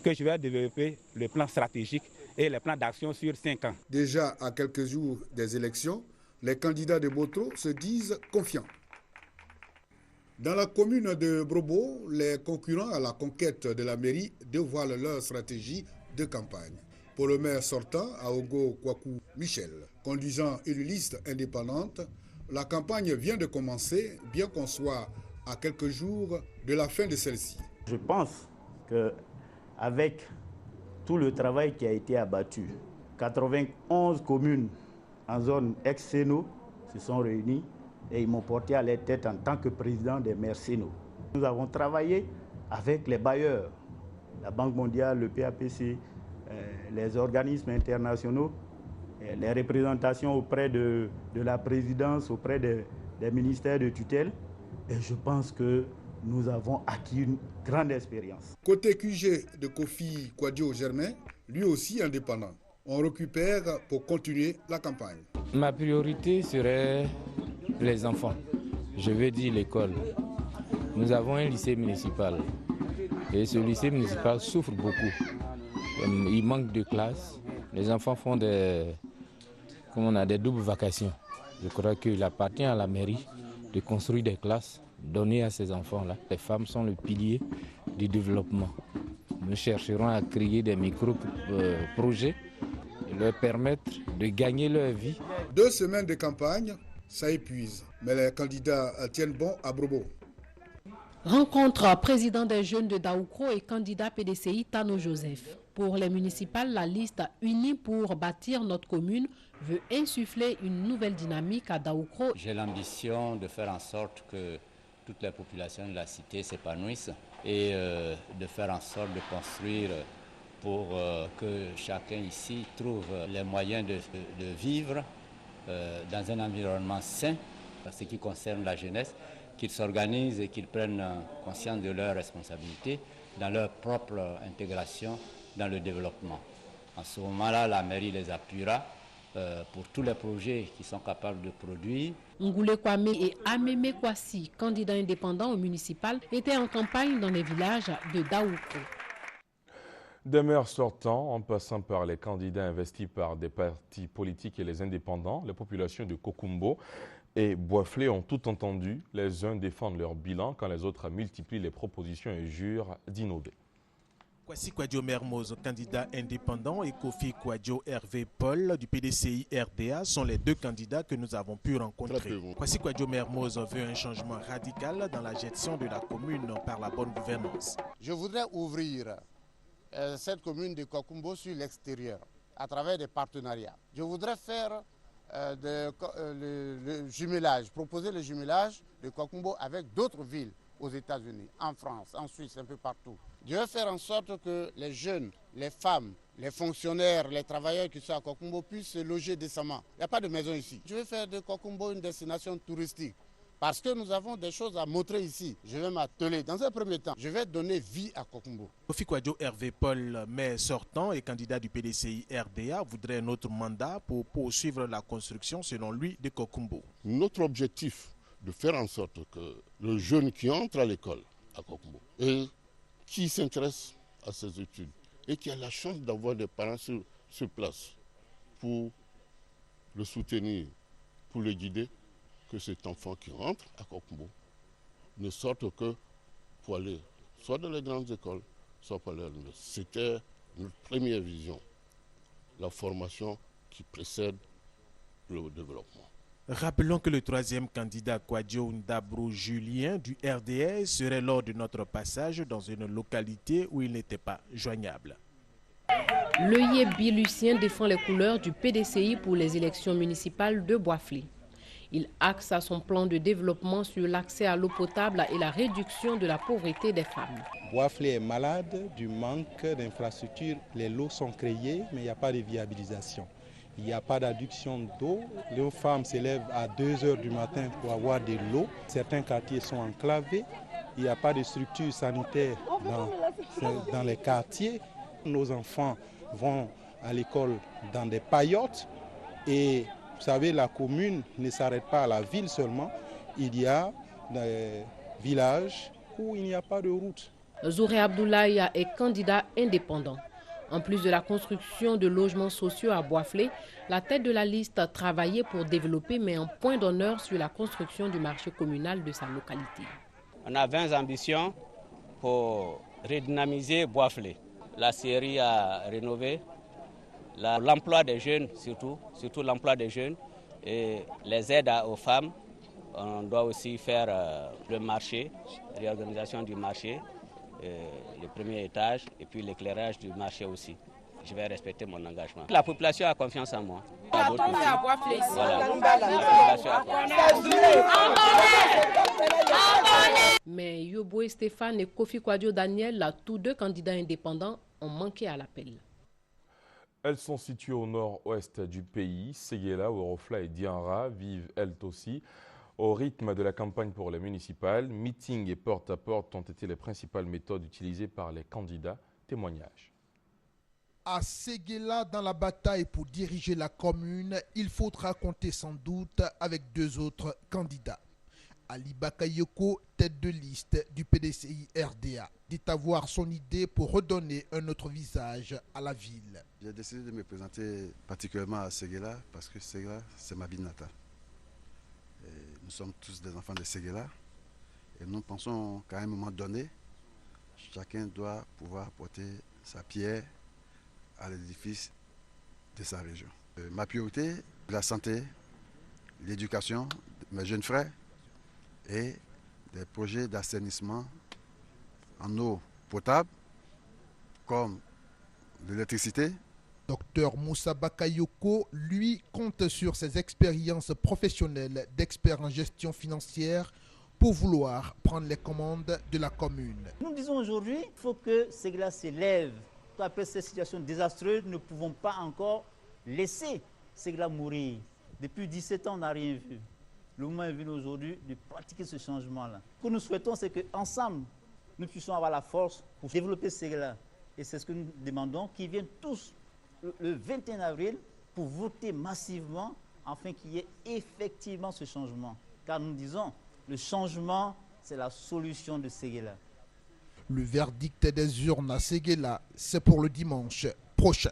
que je vais développer le plan stratégique et les plans d'action sur 5 ans. Déjà à quelques jours des élections, les candidats de Botro se disent confiants. Dans la commune de Brobo, les concurrents à la conquête de la mairie dévoilent leur stratégie de campagne. Pour le maire sortant, Aogo Kwaku Michel, conduisant une liste indépendante, la campagne vient de commencer, bien qu'on soit à quelques jours de la fin de celle-ci. Je pense qu'avec tout le travail qui a été abattu, 91 communes en zone ex-Séno se sont réunies et ils m'ont porté à leur tête en tant que président des maires Séno. Nous avons travaillé avec les bailleurs, la Banque mondiale, le PAPC, les organismes internationaux, les représentations auprès de la présidence, auprès des ministères de tutelle. Et je pense que nous avons acquis une grande expérience. Côté QG de Kofi Kwadjo Germain, lui aussi indépendant. On récupère pour continuer la campagne. Ma priorité serait les enfants. Je veux dire l'école. Nous avons un lycée municipal. Et ce lycée municipal souffre beaucoup. Il manque de classes. Les enfants font des doubles vacations. Je crois qu'il appartient à la mairie de construire des classes données à ces enfants-là. Les femmes sont le pilier du développement. Nous chercherons à créer des micro-projets et leur permettre de gagner leur vie. 2 semaines de campagne, ça épuise. Mais les candidats tiennent bon à Brobo. Rencontre président des jeunes de Daoukro et candidat PDCI Tano Joseph. Pour les municipales, la liste unie pour bâtir notre commune veut insuffler une nouvelle dynamique à Daoukro. J'ai l'ambition de faire en sorte que toutes les populations de la cité s'épanouissent et de faire en sorte de construire pour que chacun ici trouve les moyens de vivre dans un environnement sain, en ce qui concerne la jeunesse, qu'ils s'organisent et qu'ils prennent conscience de leurs responsabilités dans leur propre intégration dans le développement. En ce moment-là, la mairie les appuiera pour tous les projets qu'ils sont capables de produire. Ngoulé Kwame et Ameme Kwasi, candidats indépendants au municipal, étaient en campagne dans les villages de Daoukro. Des maires sortants, en passant par les candidats investis par des partis politiques et les indépendants, les populations de Kokumbo et Boisflé ont tout entendu. Les uns défendent leur bilan quand les autres multiplient les propositions et jurent d'innover. Kwasi Kwadjo Mermoz, candidat indépendant, et Kofi Kwadjo Hervé Paul du PDCI RDA sont les 2 candidats que nous avons pu rencontrer. Kwasi Kwadjo Mermoz veut un changement radical dans la gestion de la commune par la bonne gouvernance. Je voudrais ouvrir cette commune de Kokumbo sur l'extérieur à travers des partenariats. Je voudrais faire le jumelage, proposer le jumelage de Kokumbo avec d'autres villes aux États-Unis, en France, en Suisse, un peu partout. Je veux faire en sorte que les jeunes, les femmes, les fonctionnaires, les travailleurs qui sont à Kokumbo puissent se loger décemment. Il n'y a pas de maison ici. Je veux faire de Kokumbo une destination touristique parce que nous avons des choses à montrer ici. Je vais m'atteler. Dans un premier temps, je vais donner vie à Kokumbo. Kofi Kwadjo Hervé Paul, maire sortant et candidat du PDCI RDA, voudrait un autre mandat pour poursuivre la construction, selon lui, de Kokumbo. Notre objectif, de faire en sorte que le jeune qui entre à l'école à Kokumbo et qui s'intéresse à ses études et qui a la chance d'avoir des parents sur place pour le soutenir, pour le guider, que cet enfant qui rentre à Kokumbo ne sorte que pour aller soit dans les grandes écoles, soit pour aller à l'université. C'était notre première vision, la formation qui précède le développement. Rappelons que le 3e candidat, Kwadjo Ndabro Julien du RDS, serait lors de notre passage dans une localité où il n'était pas joignable. Le Yébi Lucien défend les couleurs du PDCI pour les élections municipales de Boisflé. Il axe son plan de développement sur l'accès à l'eau potable et la réduction de la pauvreté des femmes. Boisflé est malade du manque d'infrastructures. Les lots sont créés, mais il n'y a pas de viabilisation. Il n'y a pas d'adduction d'eau. Les femmes se lèvent à 2 h du matin pour avoir de l'eau. Certains quartiers sont enclavés. Il n'y a pas de structure sanitaire dans les quartiers. Nos enfants vont à l'école dans des paillotes. Et vous savez, la commune ne s'arrête pas à la ville seulement. Il y a des villages où il n'y a pas de route. Zouré Abdoulaye est candidat indépendant. En plus de la construction de logements sociaux à Boisflé, la tête de la liste a travaillé pour développer, mais un point d'honneur sur la construction du marché communal de sa localité. On a 20 ambitions pour redynamiser Boisflé. La série à rénover, l'emploi des jeunes surtout l'emploi des jeunes et les aides aux femmes. On doit aussi faire le marché, réorganisation du marché. Le premier étage et puis l'éclairage du marché aussi. Je vais respecter mon engagement. La population a confiance en moi. Mais Yobo et Stéphane et Kofi Kwadjo Daniel, tous deux candidats indépendants, ont manqué à l'appel. Elles sont situées au nord-ouest du pays. Séguéla, Worofla et Dianra vivent elles aussi au rythme de la campagne pour les municipales. Meeting et porte-à-porte ont été les principales méthodes utilisées par les candidats. Témoignage. À Séguéla, dans la bataille pour diriger la commune, il faudra compter sans doute avec 2 autres candidats. Ali Bakayoko, tête de liste du PDCI RDA, dit avoir son idée pour redonner un autre visage à la ville. J'ai décidé de me présenter particulièrement à Séguéla parce que Séguéla, c'est ma ville natale. Nous sommes tous des enfants de Séguéla et nous pensons qu'à un moment donné, chacun doit pouvoir porter sa pierre à l'édifice de sa région. Ma priorité, la santé, l'éducation de mes jeunes frères et des projets d'assainissement en eau potable comme l'électricité. Docteur Moussa Bakayoko, lui, compte sur ses expériences professionnelles d'expert en gestion financière pour vouloir prendre les commandes de la commune. Nous disons aujourd'hui qu'il faut que Séguéla s'élève. Après cette situation désastreuse, nous ne pouvons pas encore laisser Séguéla mourir. Depuis 17 ans, on n'a rien vu. Le moment est venu aujourd'hui de pratiquer ce changement-là. Ce que nous souhaitons, c'est qu'ensemble, nous puissions avoir la force pour développer Séguéla. Et c'est ce que nous demandons, qu'ils viennent tous le 21 avril pour voter massivement afin qu'il y ait effectivement ce changement. Car nous disons, le changement, c'est la solution de Séguéla. Le verdict des urnes à Séguéla, c'est pour le dimanche prochain.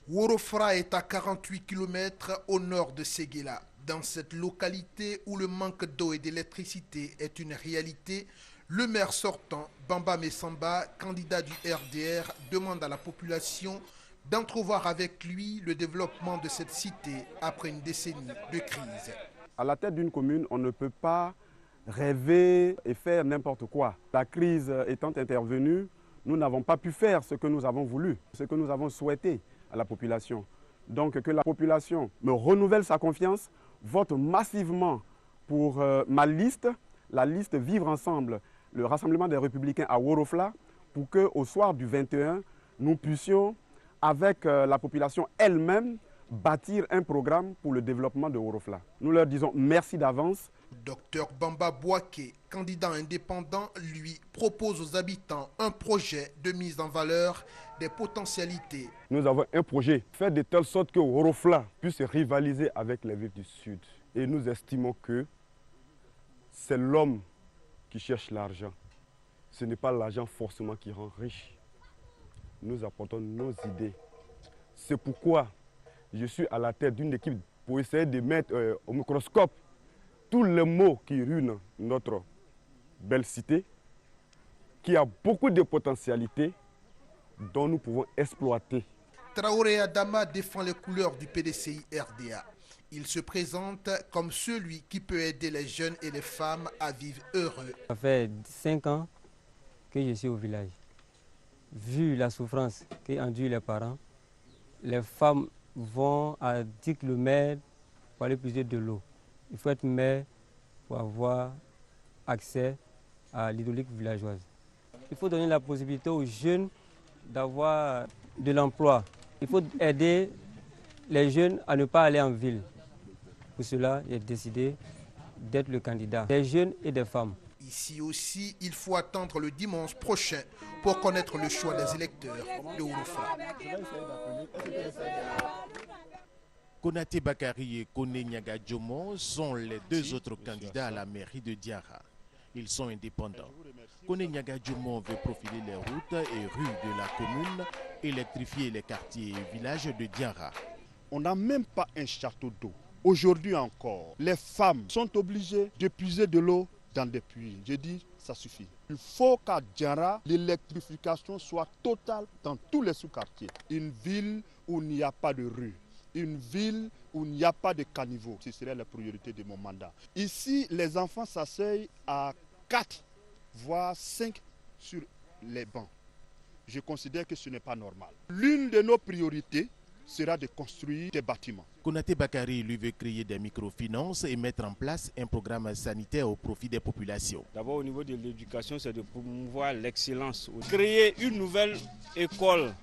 Worofla est à 48 km au nord de Séguéla. Dans cette localité où le manque d'eau et d'électricité est une réalité, le maire sortant, Bamba Messamba, candidat du RDR, demande à la population d'entrevoir avec lui le développement de cette cité après une décennie de crise. À la tête d'une commune, on ne peut pas rêver et faire n'importe quoi. La crise étant intervenue, nous n'avons pas pu faire ce que nous avons voulu, ce que nous avons souhaité à la population. Donc que la population me renouvelle sa confiance, vote massivement pour ma liste, la liste Vivre Ensemble, le Rassemblement des Républicains à Worofla, pour qu'au soir du 21, nous puissions, avec la population elle-même, bâtir un programme pour le développement de Worofla. Nous leur disons merci d'avance. Docteur Bamba Bouaké, candidat indépendant, lui propose aux habitants un projet de mise en valeur des potentialités. Nous avons un projet, faire de telle sorte que Worofla puisse rivaliser avec les villes du Sud. Et nous estimons que c'est l'homme qui cherche l'argent. Ce n'est pas l'argent forcément qui rend riche. Nous apportons nos idées. C'est pourquoi je suis à la tête d'une équipe pour essayer de mettre au microscope tous les maux qui ruinent notre belle cité, qui a beaucoup de potentialités dont nous pouvons exploiter. Traoré Adama défend les couleurs du PDCI RDA. Il se présente comme celui qui peut aider les jeunes et les femmes à vivre heureux. Ça fait 5 ans que je suis au village. Vu la souffrance qu'endurent les parents, les femmes vont à 10 km pour aller puiser de l'eau. Il faut être maire pour avoir accès à l'hydraulique villageoise. Il faut donner la possibilité aux jeunes d'avoir de l'emploi. Il faut aider les jeunes à ne pas aller en ville. Pour cela, j'ai décidé d'être le candidat des jeunes et des femmes. Ici aussi, il faut attendre le dimanche prochain pour connaître le choix des électeurs de Wuro-Fra. Konaté Bakari et Kone Nyaga Djomo sont les deux autres candidats à la mairie de Diarra. Ils sont indépendants. Kone Nyaga Djomo veut profiler les routes et rues de la commune, électrifier les quartiers et villages de Diarra. On n'a même pas un château d'eau. Aujourd'hui encore, les femmes sont obligées de puiser de l'eau dans des puits. Je dis, ça suffit. Il faut qu'à Diarra, l'électrification soit totale dans tous les sous-quartiers. Une ville où il n'y a pas de rue. Une ville où il n'y a pas de caniveau. Ce serait la priorité de mon mandat. Ici, les enfants s'asseyent à 4, voire 5 sur les bancs. Je considère que ce n'est pas normal. L'une de nos priorités sera de construire des bâtiments. Konaté Bakari lui veut créer des microfinances et mettre en place un programme sanitaire au profit des populations. D'abord au niveau de l'éducation, c'est de promouvoir l'excellence. Créer une nouvelle école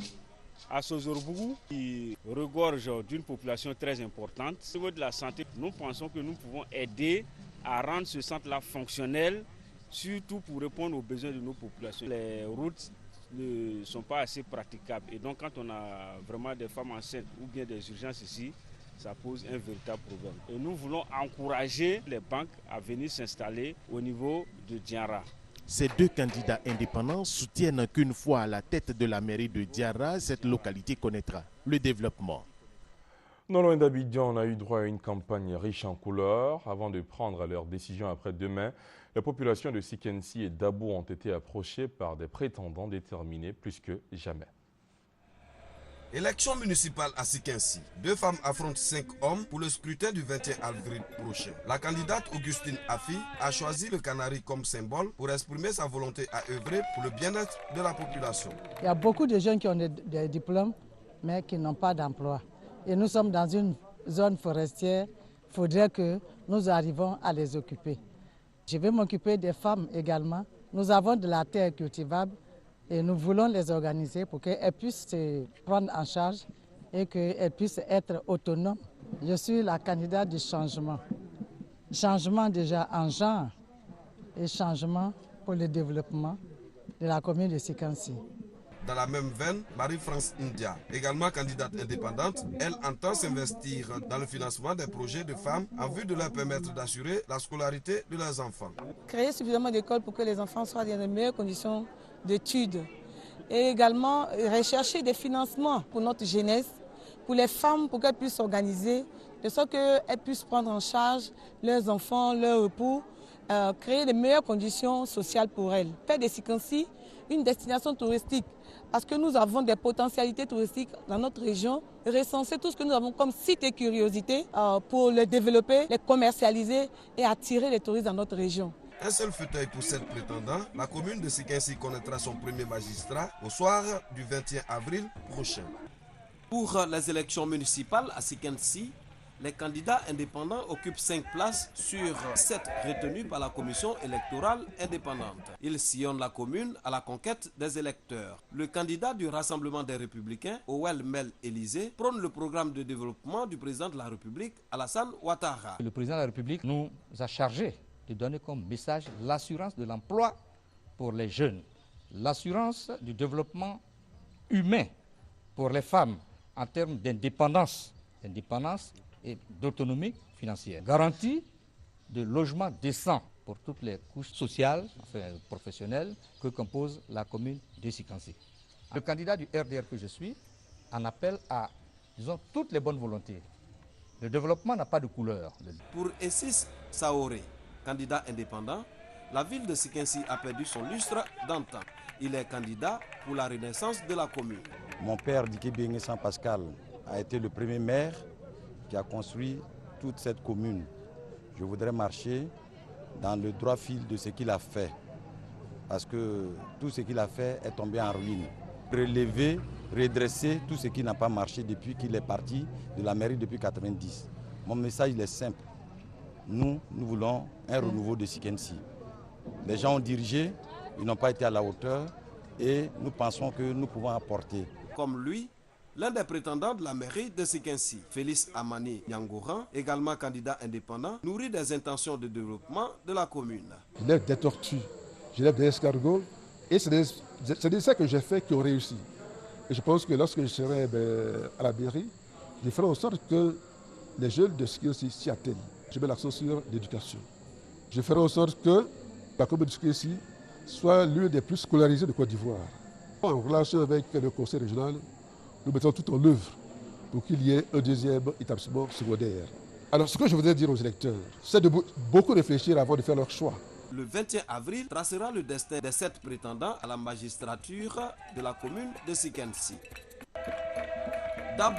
à Sozorbougou qui regorge d'une population très importante. Au niveau de la santé, nous pensons que nous pouvons aider à rendre ce centre-là fonctionnel, surtout pour répondre aux besoins de nos populations. Les routes ne sont pas assez praticables et donc quand on a vraiment des femmes enceintes ou bien des urgences ici, ça pose un véritable problème. Et nous voulons encourager les banques à venir s'installer au niveau de Diarra. Ces deux candidats indépendants soutiennent qu'une fois à la tête de la mairie de Diarra, cette localité connaîtra le développement. Non loin d'Abidjan, on a eu droit à une campagne riche en couleurs. Avant de prendre leur décision après-demain, la population de Sikensi et d'Abo ont été approchées par des prétendants déterminés plus que jamais. Élection municipale à Sikensi. 2 femmes affrontent 5 hommes pour le scrutin du 21 avril prochain. La candidate Augustine Afi a choisi le canari comme symbole pour exprimer sa volonté à œuvrer pour le bien-être de la population. Il y a beaucoup de jeunes qui ont des diplômes mais qui n'ont pas d'emploi. Et nous sommes dans une zone forestière. Il faudrait que nous arrivions à les occuper. Je vais m'occuper des femmes également. Nous avons de la terre cultivable. Et nous voulons les organiser pour qu'elles puissent se prendre en charge et qu'elles puissent être autonomes. Je suis la candidate du changement. Changement déjà en genre et changement pour le développement de la commune de Sikensi. Dans la même veine, Marie-France India, également candidate indépendante, elle entend s'investir dans le financement des projets de femmes en vue de leur permettre d'assurer la scolarité de leurs enfants. Créer suffisamment d'écoles pour que les enfants soient dans les meilleures conditions d'études et également rechercher des financements pour notre jeunesse, pour les femmes, pour qu'elles puissent s'organiser, de sorte qu'elles puissent prendre en charge leurs enfants, leurs époux, créer les meilleures conditions sociales pour elles. Faire de Sikensi une destination touristique, parce que nous avons des potentialités touristiques dans notre région, recenser tout ce que nous avons comme site et curiosité pour les développer, les commercialiser et attirer les touristes dans notre région. Un seul fauteuil pour 7 prétendants, la commune de Sikensi connaîtra son premier magistrat au soir du 21 avril prochain. Pour les élections municipales à Sikensi, les candidats indépendants occupent 5 places sur 7 retenues par la commission électorale indépendante. Ils sillonnent la commune à la conquête des électeurs. Le candidat du Rassemblement des Républicains, Owel Mel Élysée, prône le programme de développement du président de la République, Alassane Ouattara. Le président de la République nous a chargé de donner comme message l'assurance de l'emploi pour les jeunes, l'assurance du développement humain pour les femmes en termes d'indépendance et d'autonomie financière, garantie de logement décent pour toutes les couches sociales, professionnelles que compose la commune de Sikensi. Le candidat du RDR que je suis en appelle à, disons, toutes les bonnes volontés. Le développement n'a pas de couleur. Pour Essis Saoré, candidat indépendant, la ville de Sikensi a perdu son lustre d'antan. Il est candidat pour la renaissance de la commune. Mon père, Dike Bengue-San Pascal, a été le premier maire qui a construit toute cette commune. Je voudrais marcher dans le droit fil de ce qu'il a fait, parce que tout ce qu'il a fait est tombé en ruine. Relever, redresser tout ce qui n'a pas marché depuis qu'il est parti de la mairie depuis 1990. Mon message il est simple. Nous voulons un renouveau de Sikensi. Les gens ont dirigé, ils n'ont pas été à la hauteur et nous pensons que nous pouvons apporter. Comme lui, L'un des prétendants de la mairie de Sekensi, Félix Amani Nyangoran, également candidat indépendant, nourrit des intentions de développement de la commune. Je lève des tortues, je lève des escargots, et c'est de ça que j'ai fait qui ont réussi. Et je pense que lorsque je serai à la mairie, je ferai en sorte que les jeunes de Sekensi s'y atteignent. Je mets l'accent sur l'éducation. Je ferai en sorte que la commune de Sekensi soit l'une des plus scolarisées de Côte d'Ivoire. En relation avec le conseil régional, nous mettons tout en œuvre pour qu'il y ait un deuxième établissement secondaire. Alors ce que je voudrais dire aux électeurs, c'est de beaucoup réfléchir avant de faire leur choix. Le 21 avril tracera le destin des 7 prétendants à la magistrature de la commune de Sekensi. Dabou,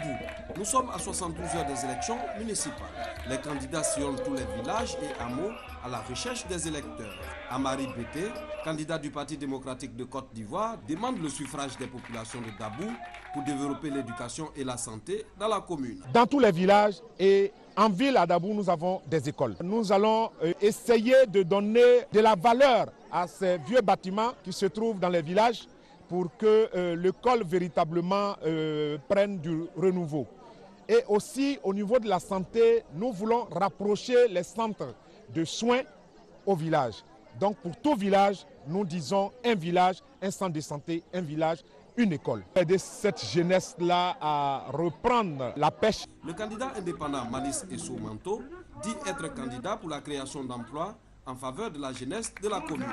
nous sommes à 72 heures des élections municipales. Les candidats sillonnent tous les villages et hameaux à la recherche des électeurs. Amari Bété, candidat du Parti démocratique de Côte d'Ivoire, demande le suffrage des populations de Dabou pour développer l'éducation et la santé dans la commune. Dans tous les villages et en ville à Dabou, nous avons des écoles. Nous allons essayer de donner de la valeur à ces vieux bâtiments qui se trouvent dans les villages pour que l'école véritablement prenne du renouveau. Et aussi au niveau de la santé, nous voulons rapprocher les centres de soins au village. Donc pour tout village, nous disons un village, un centre de santé, un village, une école. Aider cette jeunesse-là à reprendre la pêche. Le candidat indépendant Manis Essoumanto dit être candidat pour la création d'emplois en faveur de la jeunesse de la commune.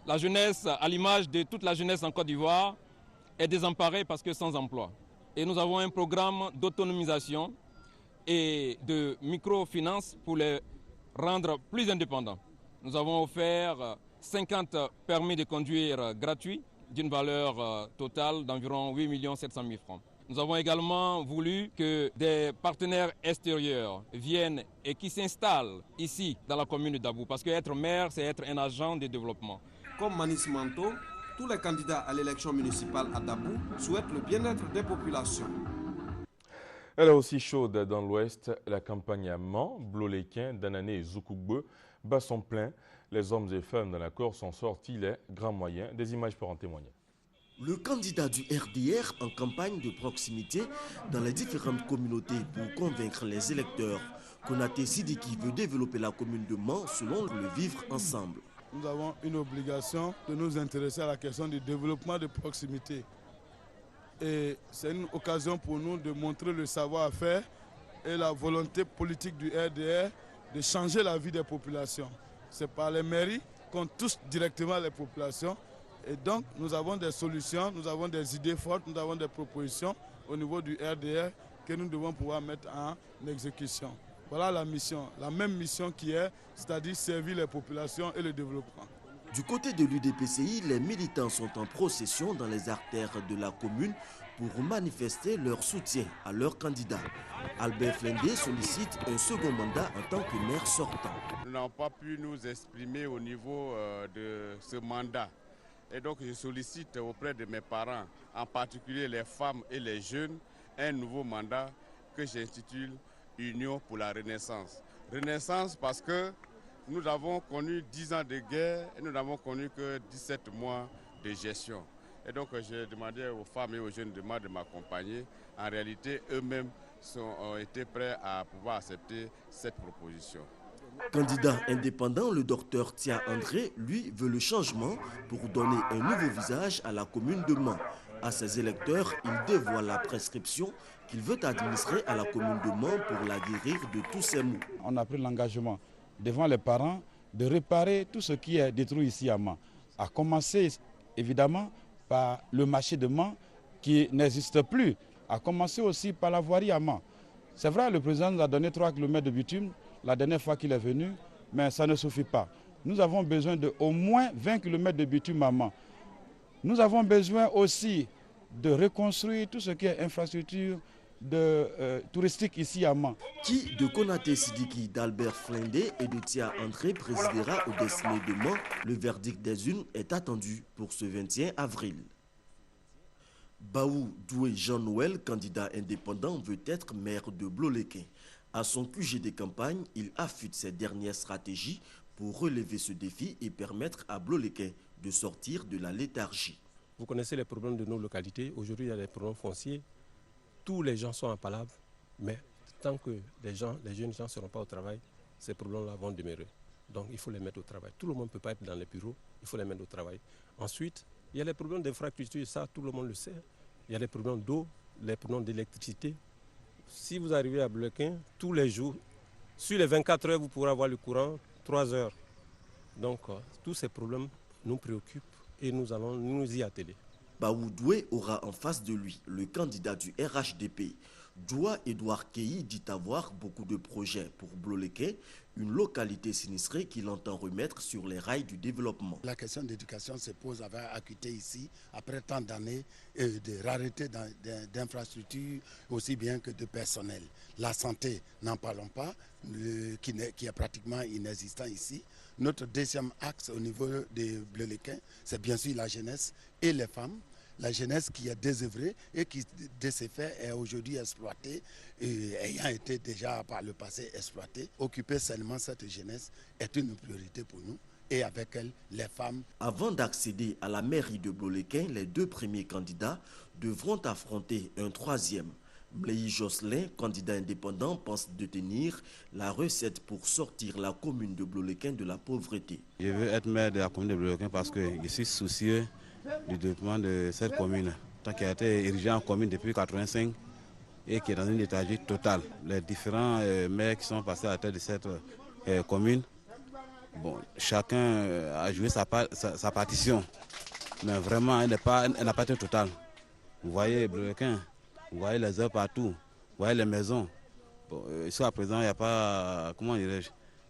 La jeunesse, à l'image de toute la jeunesse en Côte d'Ivoire, est désemparée parce que sans emploi. Et nous avons un programme d'autonomisation et de microfinance pour les rendre plus indépendants. Nous avons offert 50 permis de conduire gratuits d'une valeur totale d'environ 8 700 000 francs. Nous avons également voulu que des partenaires extérieurs viennent et qui s'installent ici dans la commune de Dabou, parce qu'être maire, c'est être un agent de développement. Comme Manis Manto, tous les candidats à l'élection municipale à Dabou souhaitent le bien-être des populations. Elle est aussi chaude dans l'ouest. La campagne à Mans, Bloléquin, Danané et Zoukougbe bat son plein. Les hommes et femmes dans la Corse ont sorti les grands moyens. Des images pour en témoigner. Le candidat du RDR en campagne de proximité dans les différentes communautés pour convaincre les électeurs. Konaté Sidiki veut développer la commune de Mans selon le vivre ensemble. Nous avons une obligation de nous intéresser à la question du développement de proximité. Et c'est une occasion pour nous de montrer le savoir-faire et la volonté politique du RDR de changer la vie des populations. C'est par les mairies qu'on touche directement les populations. Et donc, nous avons des solutions, nous avons des idées fortes, nous avons des propositions au niveau du RDR que nous devons pouvoir mettre en exécution. Voilà la mission, la même mission qui est, c'est-à-dire servir les populations et le développement. Du côté de l'UDPCI, les militants sont en procession dans les artères de la commune pour manifester leur soutien à leur candidat. Albert Flendé sollicite un second mandat en tant que maire sortant. Nous n'avons pas pu nous exprimer au niveau de ce mandat. Et donc je sollicite auprès de mes parents, en particulier les femmes et les jeunes, un nouveau mandat que j'intitule Union pour la Renaissance. Renaissance parce que nous avons connu 10 ans de guerre et nous n'avons connu que 17 mois de gestion. Et donc j'ai demandé aux femmes et aux jeunes de m'accompagner. En réalité, eux-mêmes ont été prêts à pouvoir accepter cette proposition. Candidat indépendant, le docteur Tia André, lui, veut le changement pour donner un nouveau visage à la commune de Mans. À ses électeurs, il dévoile la prescription qu'il veut administrer à la commune de Mans pour la guérir de tous ses maux. On a pris l'engagement devant les parents de réparer tout ce qui est détruit ici à Mans. À commencer évidemment par le marché de Mans qui n'existe plus. À commencer aussi par la voirie à Mans. C'est vrai, le président nous a donné 3 km de bitume la dernière fois qu'il est venu, mais ça ne suffit pas. Nous avons besoin d'au moins 20 km de bitume à Mans. Nous avons besoin aussi de reconstruire tout ce qui est infrastructure touristique ici à Mans. Qui de Konaté Sidiki, d'Albert Flendé et de Tia André présidera au destiné de Mans. Le verdict des urnes est attendu pour ce 21 avril. Baou Doué Jean-Noël, candidat indépendant, veut être maire de Bloléquin. À son QG de campagne, il affûte ses dernières stratégies pour relever ce défi et permettre à Bloléquin de sortir de la léthargie. Vous connaissez les problèmes de nos localités. Aujourd'hui, il y a des problèmes fonciers. tous les gens sont en palabre, mais tant que les jeunes gens ne seront pas au travail, ces problèmes-là vont demeurer. Donc il faut les mettre au travail. Tout le monde ne peut pas être dans les bureaux, il faut les mettre au travail. Ensuite, il y a les problèmes d'infrastructure, ça tout le monde le sait. Il y a les problèmes d'eau, les problèmes d'électricité. Si vous arrivez à Bleuquin, tous les jours, sur les 24 heures, vous pourrez avoir le courant 3 heures. Donc tous ces problèmes nous préoccupent et nous allons nous y atteler. Baoudoué aura en face de lui le candidat du RHDP. Djoua Edouard Keyi dit avoir beaucoup de projets pour Bleuquin, une localité sinistrée qu'il entend remettre sur les rails du développement. La question d'éducation se pose avec acuité ici, après tant d'années de rareté d'infrastructures, aussi bien que de personnel. La santé, n'en parlons pas, qui est pratiquement inexistant ici. Notre deuxième axe au niveau de Bleuquin, c'est bien sûr la jeunesse et les femmes. La jeunesse qui est désœuvrée et qui, de ces faits, est aujourd'hui exploitée, ayant été déjà par le passé exploitée. Occuper seulement cette jeunesse est une priorité pour nous et avec elle, les femmes. Avant d'accéder à la mairie de Bleuquin, les 2 premiers candidats devront affronter un troisième. Blaise Josselin, candidat indépendant, pense détenir la recette pour sortir la commune de Bleuquin de la pauvreté. Je veux être maire de la commune de Bleuquin parce que je suis soucieux du développement de cette commune, tant qu'elle a été érigée en commune depuis 1985 et qui est dans une léthargie totale. Les différents maires qui sont passés à la tête de cette commune, bon, chacun a joué sa partition, mais vraiment elle n'a pas été totale. Vous voyez Bleuquin, vous voyez les œuvres partout, vous voyez les maisons. Bon, jusqu'à présent, il n'y a pas, comment dirais-je,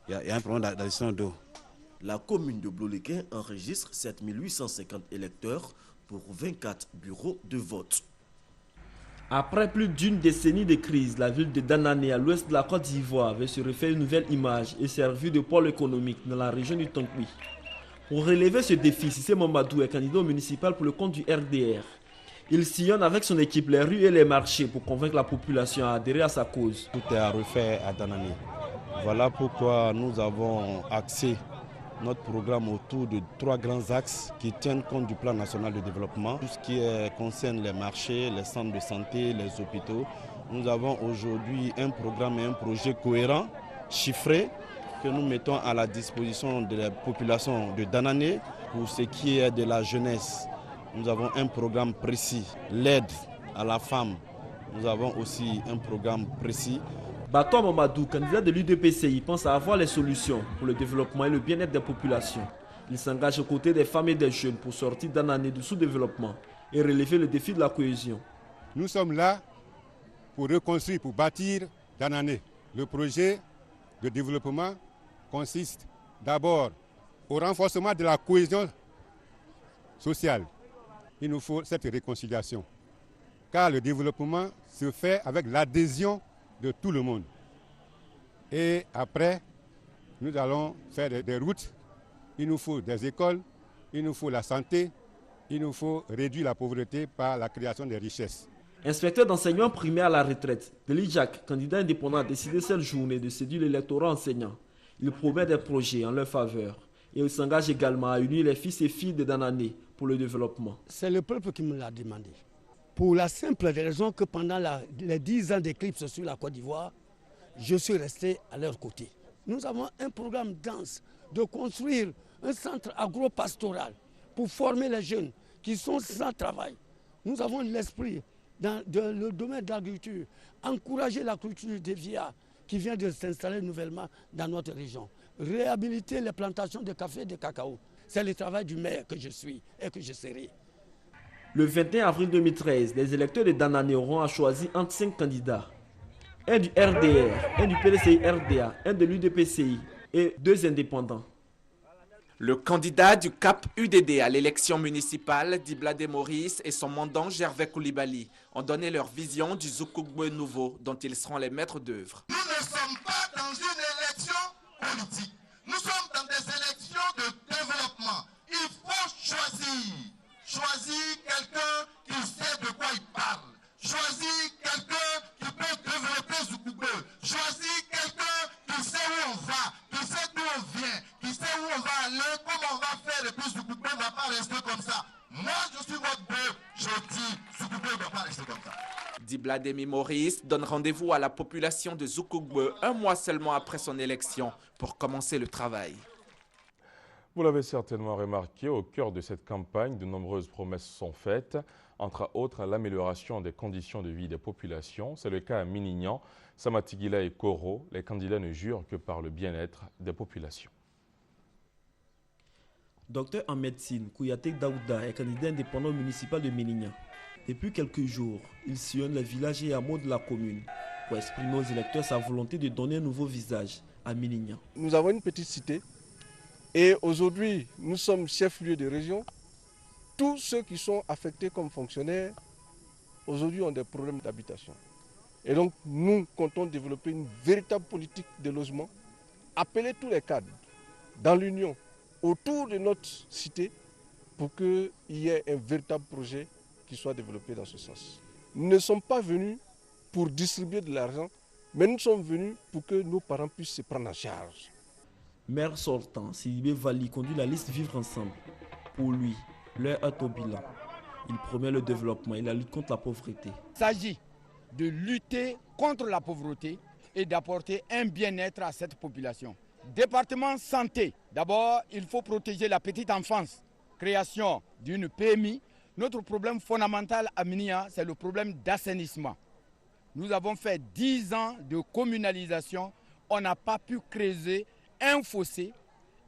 il y a un problème d'addition d'eau. La commune de Bleuquin enregistre 7850 électeurs pour 24 bureaux de vote. Après plus d'une décennie de crise, la ville de Danané, à l'ouest de la Côte d'Ivoire, veut se refaire une nouvelle image et servir de pôle économique dans la région du Tonkoui. Pour relever ce défi, Cissé Mamadou est candidat municipal pour le compte du RDR. Il sillonne avec son équipe les rues et les marchés pour convaincre la population à adhérer à sa cause. Tout est à refaire à Danané. Voilà pourquoi nous avons axé notre programme autour de 3 grands axes qui tiennent compte du plan national de développement. Tout ce qui concerne les marchés, les centres de santé, les hôpitaux. Nous avons aujourd'hui un programme et un projet cohérent, chiffré, que nous mettons à la disposition de la population de Danané. Pour ce qui est de la jeunesse, nous avons un programme précis, l'aide à la femme. Nous avons aussi un programme précis. Bato Mamadou, candidat de l'UDPCI, pense à avoir les solutions pour le développement et le bien-être des populations. Il s'engage aux côtés des femmes et des jeunes pour sortir d'une année de sous-développement et relever le défi de la cohésion. Nous sommes là pour reconstruire, pour bâtir Danané. Le projet de développement consiste d'abord au renforcement de la cohésion sociale. Il nous faut cette réconciliation, car le développement se fait avec l'adhésion de tout le monde. Et après, nous allons faire des routes, il nous faut des écoles, il nous faut la santé, il nous faut réduire la pauvreté par la création des richesses. Inspecteur d'enseignement primaire à la retraite, Deli Jacques, candidat indépendant, a décidé cette journée de séduire l'électorat enseignant. Il promet des projets en leur faveur et il s'engage également à unir les fils et filles de Danané pour le développement. C'est le peuple qui me l'a demandé. Pour la simple raison que pendant les 10 ans d'éclipse sur la Côte d'Ivoire, je suis resté à leur côté. Nous avons un programme dense de construire un centre agro-pastoral pour former les jeunes qui sont sans travail. Nous avons l'esprit dans le domaine de l'agriculture, encourager la culture des vias qui vient de s'installer nouvellement dans notre région, réhabiliter les plantations de café et de cacao. C'est le travail du maire que je suis et que je serai. Le 21 avril 2013, les électeurs de Danané auront à choisir entre 5 candidats. Un du RDR, un du PDCI-RDA, un de l'UDPCI et 2 indépendants. Le candidat du CAP UDD à l'élection municipale, Dibladé Maurice, et son mandant Gervais Koulibaly ont donné leur vision du Zoukougbe nouveau dont ils seront les maîtres d'œuvre. Nous ne sommes pas dans une élection politique. Nous sommes dans des élections de développement. Il faut choisir. Choisir quelqu'un qui sait de quoi il parle. Choisir quelqu'un qui peut développer Zoukougbe. Choisir quelqu'un qui sait où on va, qui sait d'où on vient, qui sait où on va aller, comment on va faire, et puis Zoukougbe ne va pas rester comme ça. Moi, je suis votre bœuf, je dis, Zoukougbe ne va pas rester comme ça. Diblademi Maurice donne rendez-vous à la population de Zoukougbe un mois seulement après son élection pour commencer le travail. Vous l'avez certainement remarqué, au cœur de cette campagne, de nombreuses promesses sont faites, entre autres l'amélioration des conditions de vie des populations. C'est le cas à Minignan, Samatigila et Koro. Les candidats ne jurent que par le bien-être des populations. Docteur en médecine, Kouyatek Daouda est candidat indépendant municipal de Minignan. Depuis quelques jours, il sillonne les villages et hameaux de la commune pour exprimer aux électeurs sa volonté de donner un nouveau visage à Minignan. Nous avons une petite cité et aujourd'hui, nous sommes chef-lieu de région. Tous ceux qui sont affectés comme fonctionnaires, aujourd'hui ont des problèmes d'habitation. Et donc, nous comptons développer une véritable politique de logement, appeler tous les cadres dans l'Union, autour de notre cité, pour qu'il y ait un véritable projet qui soit développé dans ce sens. Nous ne sommes pas venus pour distribuer de l'argent, mais nous sommes venus pour que nos parents puissent se prendre en charge. Maire sortant, Sidibé Vali conduit la liste Vivre Ensemble. Pour lui, l'heure est au bilan. Il promet le développement et la lutte contre la pauvreté. Il s'agit de lutter contre la pauvreté et d'apporter un bien-être à cette population. Département santé, d'abord il faut protéger la petite enfance. Création d'une PMI. Notre problème fondamental à Minignan, c'est le problème d'assainissement. Nous avons fait 10 ans de communalisation. On n'a pas pu creuser un fossé,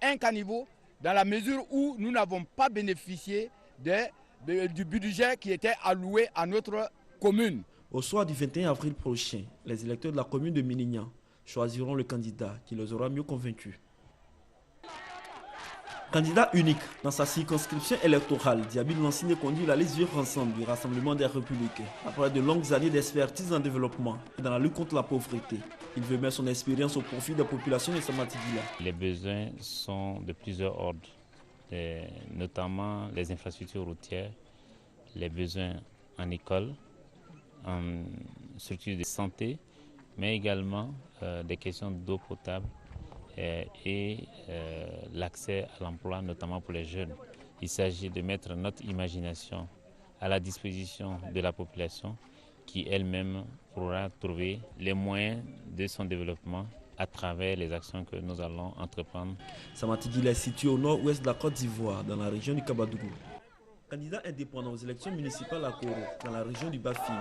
un caniveau, dans la mesure où nous n'avons pas bénéficié du budget qui était alloué à notre commune. Au soir du 21 avril prochain, les électeurs de la commune de Minignan choisiront le candidat qui les aura mieux convaincus. Candidat unique dans sa circonscription électorale, Diaby Lansine conduit la liste Vivre Ensemble du Rassemblement des Républicains. Après de longues années d'expertise en développement et dans la lutte contre la pauvreté, il veut mettre son expérience au profit des populations de Samatigila. Les besoins sont de plusieurs ordres, notamment les infrastructures routières, les besoins en école, en structures de santé, mais également des questions d'eau potable et l'accès à l'emploi, notamment pour les jeunes. Il s'agit de mettre notre imagination à la disposition de la population qui elle-même pourra trouver les moyens de son développement à travers les actions que nous allons entreprendre. Samatigila est situé au nord-ouest de la Côte d'Ivoire, dans la région du Kabadougou. Candidat indépendant aux élections municipales à Koro, dans la région du Bafing,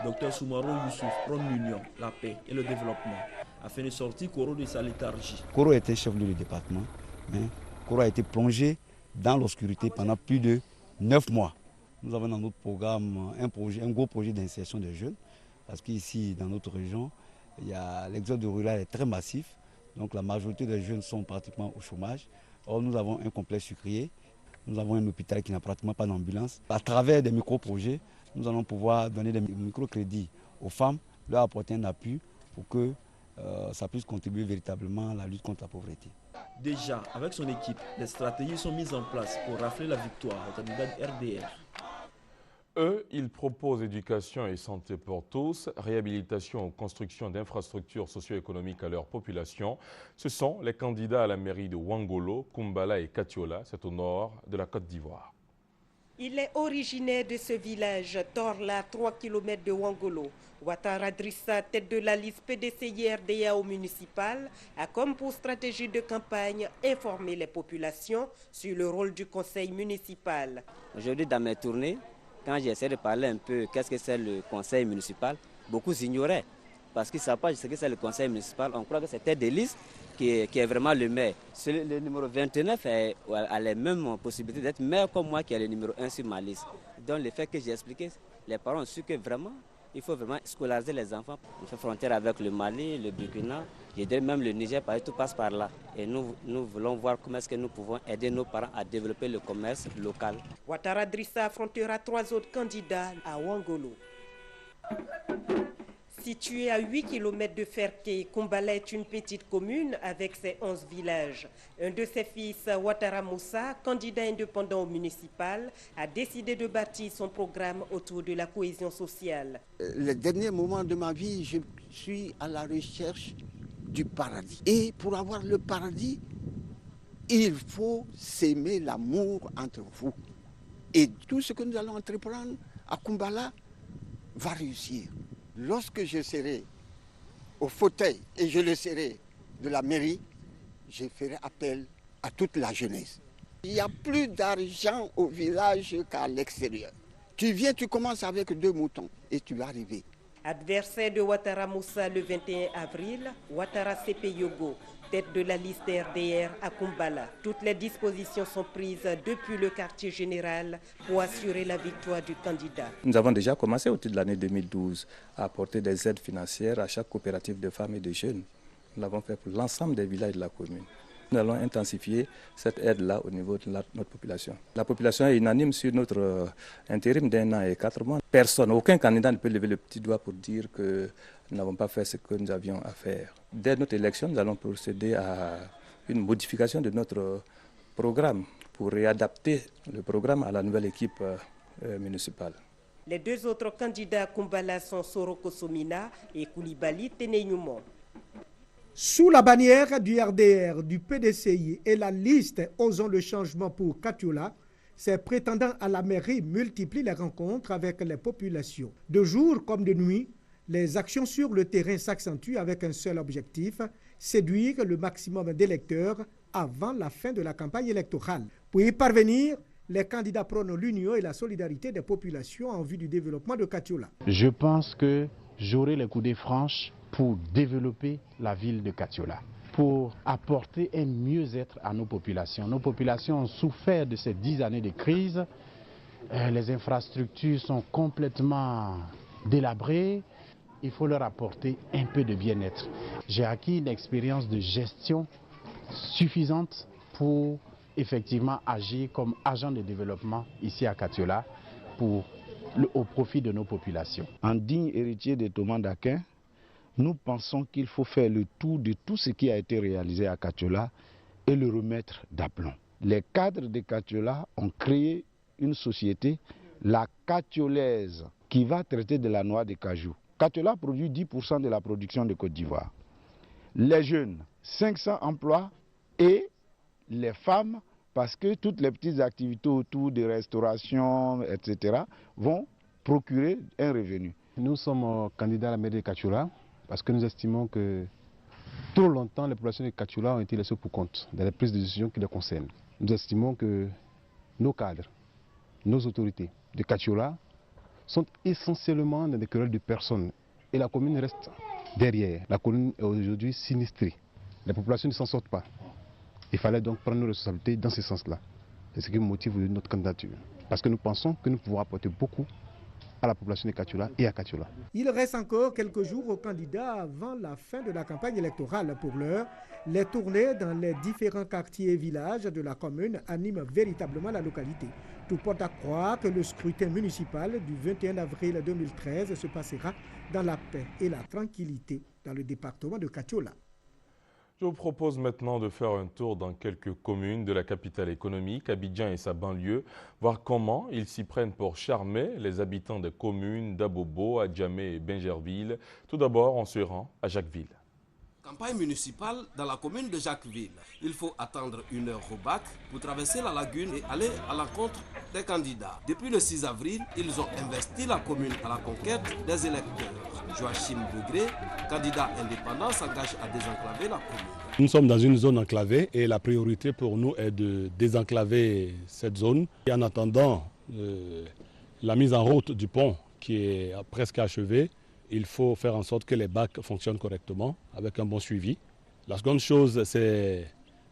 Dr Soumaro Youssouf prône l'union, la paix et le développement, afin de sortir Koro de sa léthargie. Koro était chef-lieu du département, mais Koro a été plongé dans l'obscurité pendant plus de 9 mois. Nous avons dans notre programme un gros projet d'insertion des jeunes, parce qu'ici, dans notre région, l'exode rural est très massif, donc la majorité des jeunes sont pratiquement au chômage. Or, nous avons un complexe sucrier, nous avons un hôpital qui n'a pratiquement pas d'ambulance. À travers des micro-projets, nous allons pouvoir donner des microcrédits aux femmes, leur apporter un appui pour que ça puisse contribuer véritablement à la lutte contre la pauvreté. Déjà, avec son équipe, des stratégies sont mises en place pour rafler la victoire au candidat RDR. Eux, ils proposent éducation et santé pour tous, réhabilitation ou construction d'infrastructures socio-économiques à leur population. Ce sont les candidats à la mairie de Ouangolo, Kumbala et Katiola, c'est au nord de la Côte d'Ivoire. Il est originaire de ce village, Torla, 3 km de Ouangolo. Ouattara Drissa, tête de la liste PDCI-RDA au municipal, a comme pour stratégie de campagne informer les populations sur le rôle du conseil municipal. Aujourd'hui, dans mes tournées, quand j'essaie de parler un peu qu'est-ce que c'est le conseil municipal, beaucoup ignoraient. Parce qu'ils ne savent pas ce que c'est le conseil municipal. On croit que c'est tête de liste qui est vraiment le maire. Le numéro 29 a les mêmes possibilités d'être maire comme moi qui est le numéro 1 sur ma liste. Donc le fait que j'ai expliqué, les parents ont su que vraiment, il faut vraiment scolariser les enfants. On fait frontière avec le Mali, le Burkina, je dirais même le Niger, parce que tout passe par là. Et nous voulons voir comment est-ce que nous pouvons aider nos parents à développer le commerce local. Ouattara Drissa affrontera 3 autres candidats à Ouangolo. Située à 8 km de Ferké, Kumbala est une petite commune avec ses 11 villages. Un de ses fils, Ouattara Moussa, candidat indépendant au municipal, a décidé de bâtir son programme autour de la cohésion sociale. Les derniers moments de ma vie, je suis à la recherche du paradis. Et pour avoir le paradis, il faut s'aimer l'amour entre vous. Et tout ce que nous allons entreprendre à Kumbala va réussir. Lorsque je serai au fauteuil et je le serai de la mairie, je ferai appel à toute la jeunesse. Il n'y a plus d'argent au village qu'à l'extérieur. Tu viens, tu commences avec 2 moutons et tu vas arriver. Adversaire de Ouattara Moussa le 21 avril, Ouattara Sepeyogo, tête de la liste RDR à Kumbala. Toutes les dispositions sont prises depuis le quartier général pour assurer la victoire du candidat. Nous avons déjà commencé au titre de l'année 2012 à apporter des aides financières à chaque coopérative de femmes et de jeunes. Nous l'avons fait pour l'ensemble des villages de la commune. Nous allons intensifier cette aide-là au niveau de notre population. La population est unanime sur notre intérim d'1 an et 4 mois. Personne, aucun candidat ne peut lever le petit doigt pour dire que nous n'avons pas fait ce que nous avions à faire. Dès notre élection, nous allons procéder à une modification de notre programme pour réadapter le programme à la nouvelle équipe municipale. Les 2 autres candidats à Kumbala sont Soroko Somina et Koulibaly Ténéyoumon. Sous la bannière du RDR, du PDCI et la liste Osons le changement pour Katiola, ces prétendants à la mairie multiplient les rencontres avec les populations. De jour comme de nuit, les actions sur le terrain s'accentuent avec un seul objectif, séduire le maximum d'électeurs avant la fin de la campagne électorale. Pour y parvenir, les candidats prônent l'union et la solidarité des populations en vue du développement de Katiola. Je pense que j'aurai les coudées franches pour développer la ville de Katiola, pour apporter un mieux-être à nos populations. Nos populations ont souffert de ces 10 années de crise. Les infrastructures sont complètement délabrées. Il faut leur apporter un peu de bien-être. J'ai acquis une expérience de gestion suffisante pour effectivement agir comme agent de développement ici à Katiola au profit de nos populations. En digne héritier de Thomas d'Aquin, nous pensons qu'il faut faire le tour de tout ce qui a été réalisé à Katiola et le remettre d'aplomb. Les cadres de Katiola ont créé une société, la Katiolaise, qui va traiter de la noix de cajou. Katiola produit 10% de la production de Côte d'Ivoire. Les jeunes, 500 emplois et les femmes, parce que toutes les petites activités autour de restauration, etc., vont procurer un revenu. Nous sommes candidats à la mairie de Katiola parce que nous estimons que trop longtemps les populations de Katiola ont été laissées pour compte dans les prises de décision qui les concernent. Nous estimons que nos cadres, nos autorités de Katiola sont essentiellement dans des querelles de personnes et la commune reste derrière. La commune est aujourd'hui sinistrée. Les populations ne s'en sortent pas. Il fallait donc prendre nos responsabilités dans ce sens-là. C'est ce qui motive notre candidature. Parce que nous pensons que nous pouvons apporter beaucoup à la population de Katiola et à Katiola. Il reste encore quelques jours aux candidats avant la fin de la campagne électorale. Pour l'heure, les tournées dans les différents quartiers et villages de la commune animent véritablement la localité. Tout porte à croire que le scrutin municipal du 21 avril 2013 se passera dans la paix et la tranquillité dans le département de Katiola. Je vous propose maintenant de faire un tour dans quelques communes de la capitale économique, Abidjan et sa banlieue, voir comment ils s'y prennent pour charmer les habitants des communes d'Abobo, Adjamé et Bingerville. Tout d'abord, on se rend à Jacquesville. Campagne municipale dans la commune de Jacquesville. Il faut attendre 1 heure au bac pour traverser la lagune et aller à l'encontre des candidats. Depuis le 6 avril, ils ont investi la commune à la conquête des électeurs. Joachim Bougré, candidat indépendant, s'engage à désenclaver la commune. Nous sommes dans une zone enclavée et la priorité pour nous est de désenclaver cette zone. Et en attendant la mise en route du pont qui est presque achevée, il faut faire en sorte que les bacs fonctionnent correctement avec un bon suivi. La seconde chose, c'est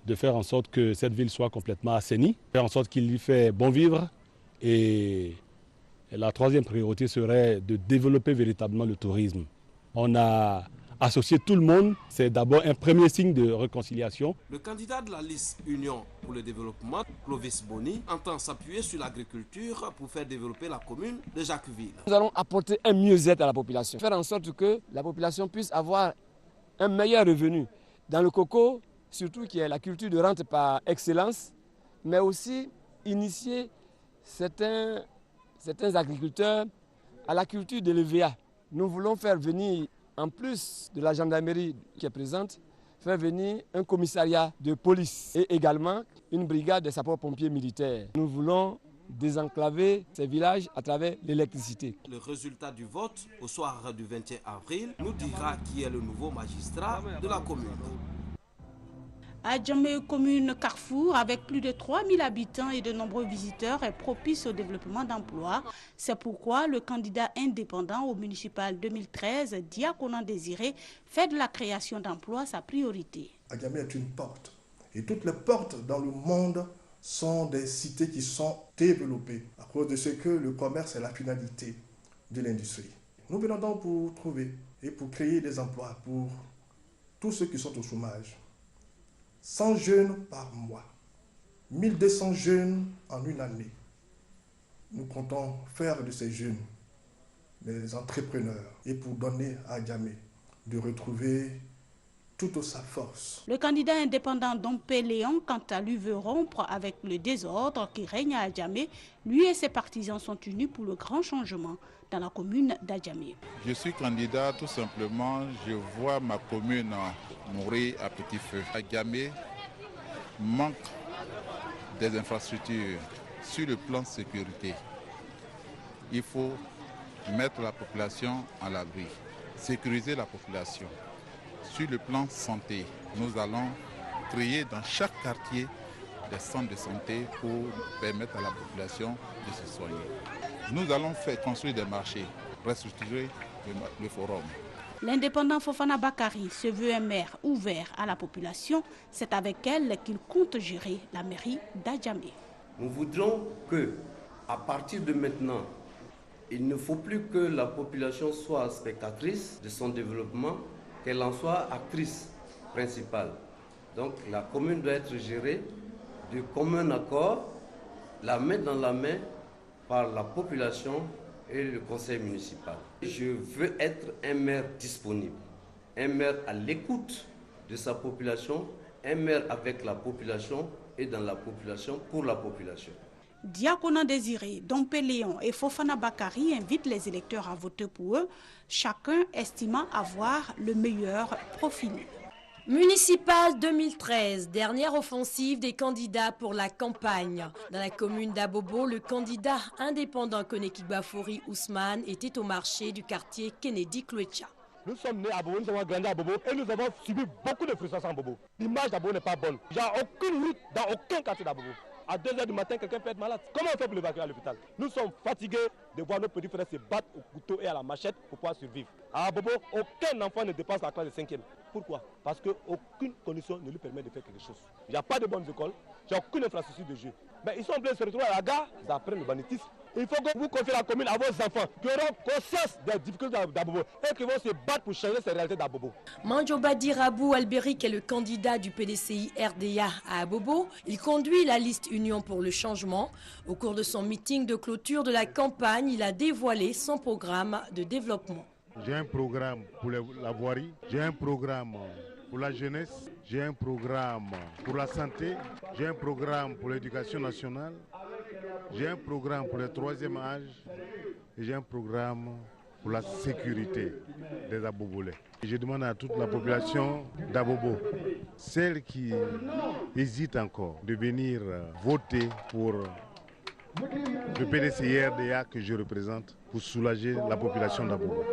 de faire en sorte que cette ville soit complètement assainie, faire en sorte qu'il y fait bon vivre. Et la troisième priorité serait de développer véritablement le tourisme. On a associé tout le monde, c'est d'abord un premier signe de réconciliation. Le candidat de la liste Union pour le développement, Clovis Boni, entend s'appuyer sur l'agriculture pour faire développer la commune de Jacquesville. Nous allons apporter un mieux-être à la population, faire en sorte que la population puisse avoir un meilleur revenu. Dans le coco, surtout qui est la culture de rente par excellence, mais aussi initier certains agriculteurs à la culture de l'EVA. Nous voulons faire venir, en plus de la gendarmerie qui est présente, faire venir un commissariat de police et également une brigade de sapeurs-pompiers militaires. Nous voulons désenclaver ces villages à travers l'électricité. Le résultat du vote au soir du 21 avril nous dira qui est le nouveau magistrat de la commune. Adjamé, commune carrefour avec plus de 3000 habitants et de nombreux visiteurs, est propice au développement d'emplois. C'est pourquoi le candidat indépendant au municipal 2013, Diakonan Désiré, fait de la création d'emplois sa priorité. Adjamé est une porte et toutes les portes dans le monde sont des cités qui sont développées à cause de ce que le commerce est la finalité de l'industrie. Nous venons donc pour trouver et pour créer des emplois pour tous ceux qui sont au chômage. 100 jeunes par mois, 1200 jeunes en une année. Nous comptons faire de ces jeunes des entrepreneurs et pour donner à Adjamé de retrouver toute sa force. Le candidat indépendant Dompé Léon, quant à lui, veut rompre avec le désordre qui règne à Adjamé. Lui et ses partisans sont unis pour le grand changement dans la commune d'Adjamé. Je suis candidat tout simplement, je vois ma commune mourir à petit feu. Adjamé manque des infrastructures sur le plan de sécurité. Il faut mettre la population à l'abri, sécuriser la population. Sur le plan santé, nous allons créer dans chaque quartier des centres de santé pour permettre à la population de se soigner. Nous allons faire construire des marchés, restructurer le forum. L'indépendant Fofana Bakari se veut un maire ouvert à la population. C'est avec elle qu'il compte gérer la mairie d'Adjamé. Nous voudrons que, à partir de maintenant, il ne faut plus que la population soit spectatrice de son développement, qu'elle en soit actrice principale. Donc la commune doit être gérée de commun accord, la main dans la main, par la population et le conseil municipal. Je veux être un maire disponible, un maire à l'écoute de sa population, un maire avec la population et dans la population pour la population. Diakonan Désiré, Dompé Léon et Fofana Bakari invitent les électeurs à voter pour eux, chacun estimant avoir le meilleur profil. Municipal 2013, dernière offensive des candidats pour la campagne. Dans la commune d'Abobo, le candidat indépendant Koneki Bafori Ousmane était au marché du quartier Kennedy Klouetcha. Nous sommes nés à Bobo, nous avons grandi à Bobo et nous avons subi beaucoup de frustrations à Bobo. L'image d'Abobo n'est pas bonne. Il n'y a aucune route dans aucun quartier d'Abobo. À 2 h du matin, quelqu'un peut être malade. Comment on fait pour l'évacuer à l'hôpital? Nous sommes fatigués de voir nos petits frères se battre au couteau et à la machette pour pouvoir survivre. À Bobo, aucun enfant ne dépasse la classe de 5e. Pourquoi? Parce qu'aucune condition ne lui permet de faire quelque chose. Il n'y a pas de bonnes écoles, il n'y a aucune infrastructure de jeu. Mais ils sont en train de se retrouver à la gare, ils apprennent le banditisme. Il faut que vous confiez la commune à vos enfants qui auront conscience des difficultés d'Abobo et qui vont se battre pour changer ces réalités d'Abobo. Mandioba Dirabou Albéric est le candidat du PDCI RDA à Abobo. Il conduit la liste Union pour le changement. Au cours de son meeting de clôture de la campagne, il a dévoilé son programme de développement. J'ai un programme pour la voirie, j'ai un programme pour la jeunesse, j'ai un programme pour la santé, j'ai un programme pour l'éducation nationale, j'ai un programme pour le 3e âge et j'ai un programme pour la sécurité des Abobolais. Je demande à toute la population d'Abobo, celles qui hésitent encore, de venir voter pour le PDCI RDA que je représente pour soulager la population d'Abobo.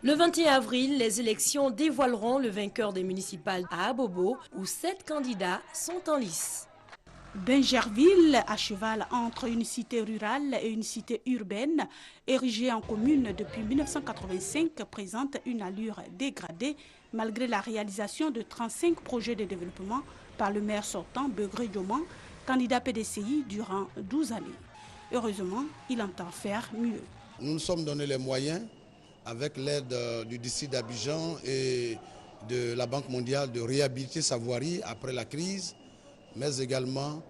Le 21 avril, les élections dévoileront le vainqueur des municipales à Abobo, où 7 candidats sont en lice. Bingerville, à cheval entre une cité rurale et une cité urbaine, érigée en commune depuis 1985, présente une allure dégradée malgré la réalisation de 35 projets de développement par le maire sortant Begré Dioman, candidat PDCI durant 12 années. Heureusement, il entend faire mieux. Nous nous sommes donné les moyens, avec l'aide du district d'Abidjan et de la Banque mondiale, de réhabiliter sa voirie après la crise, mais également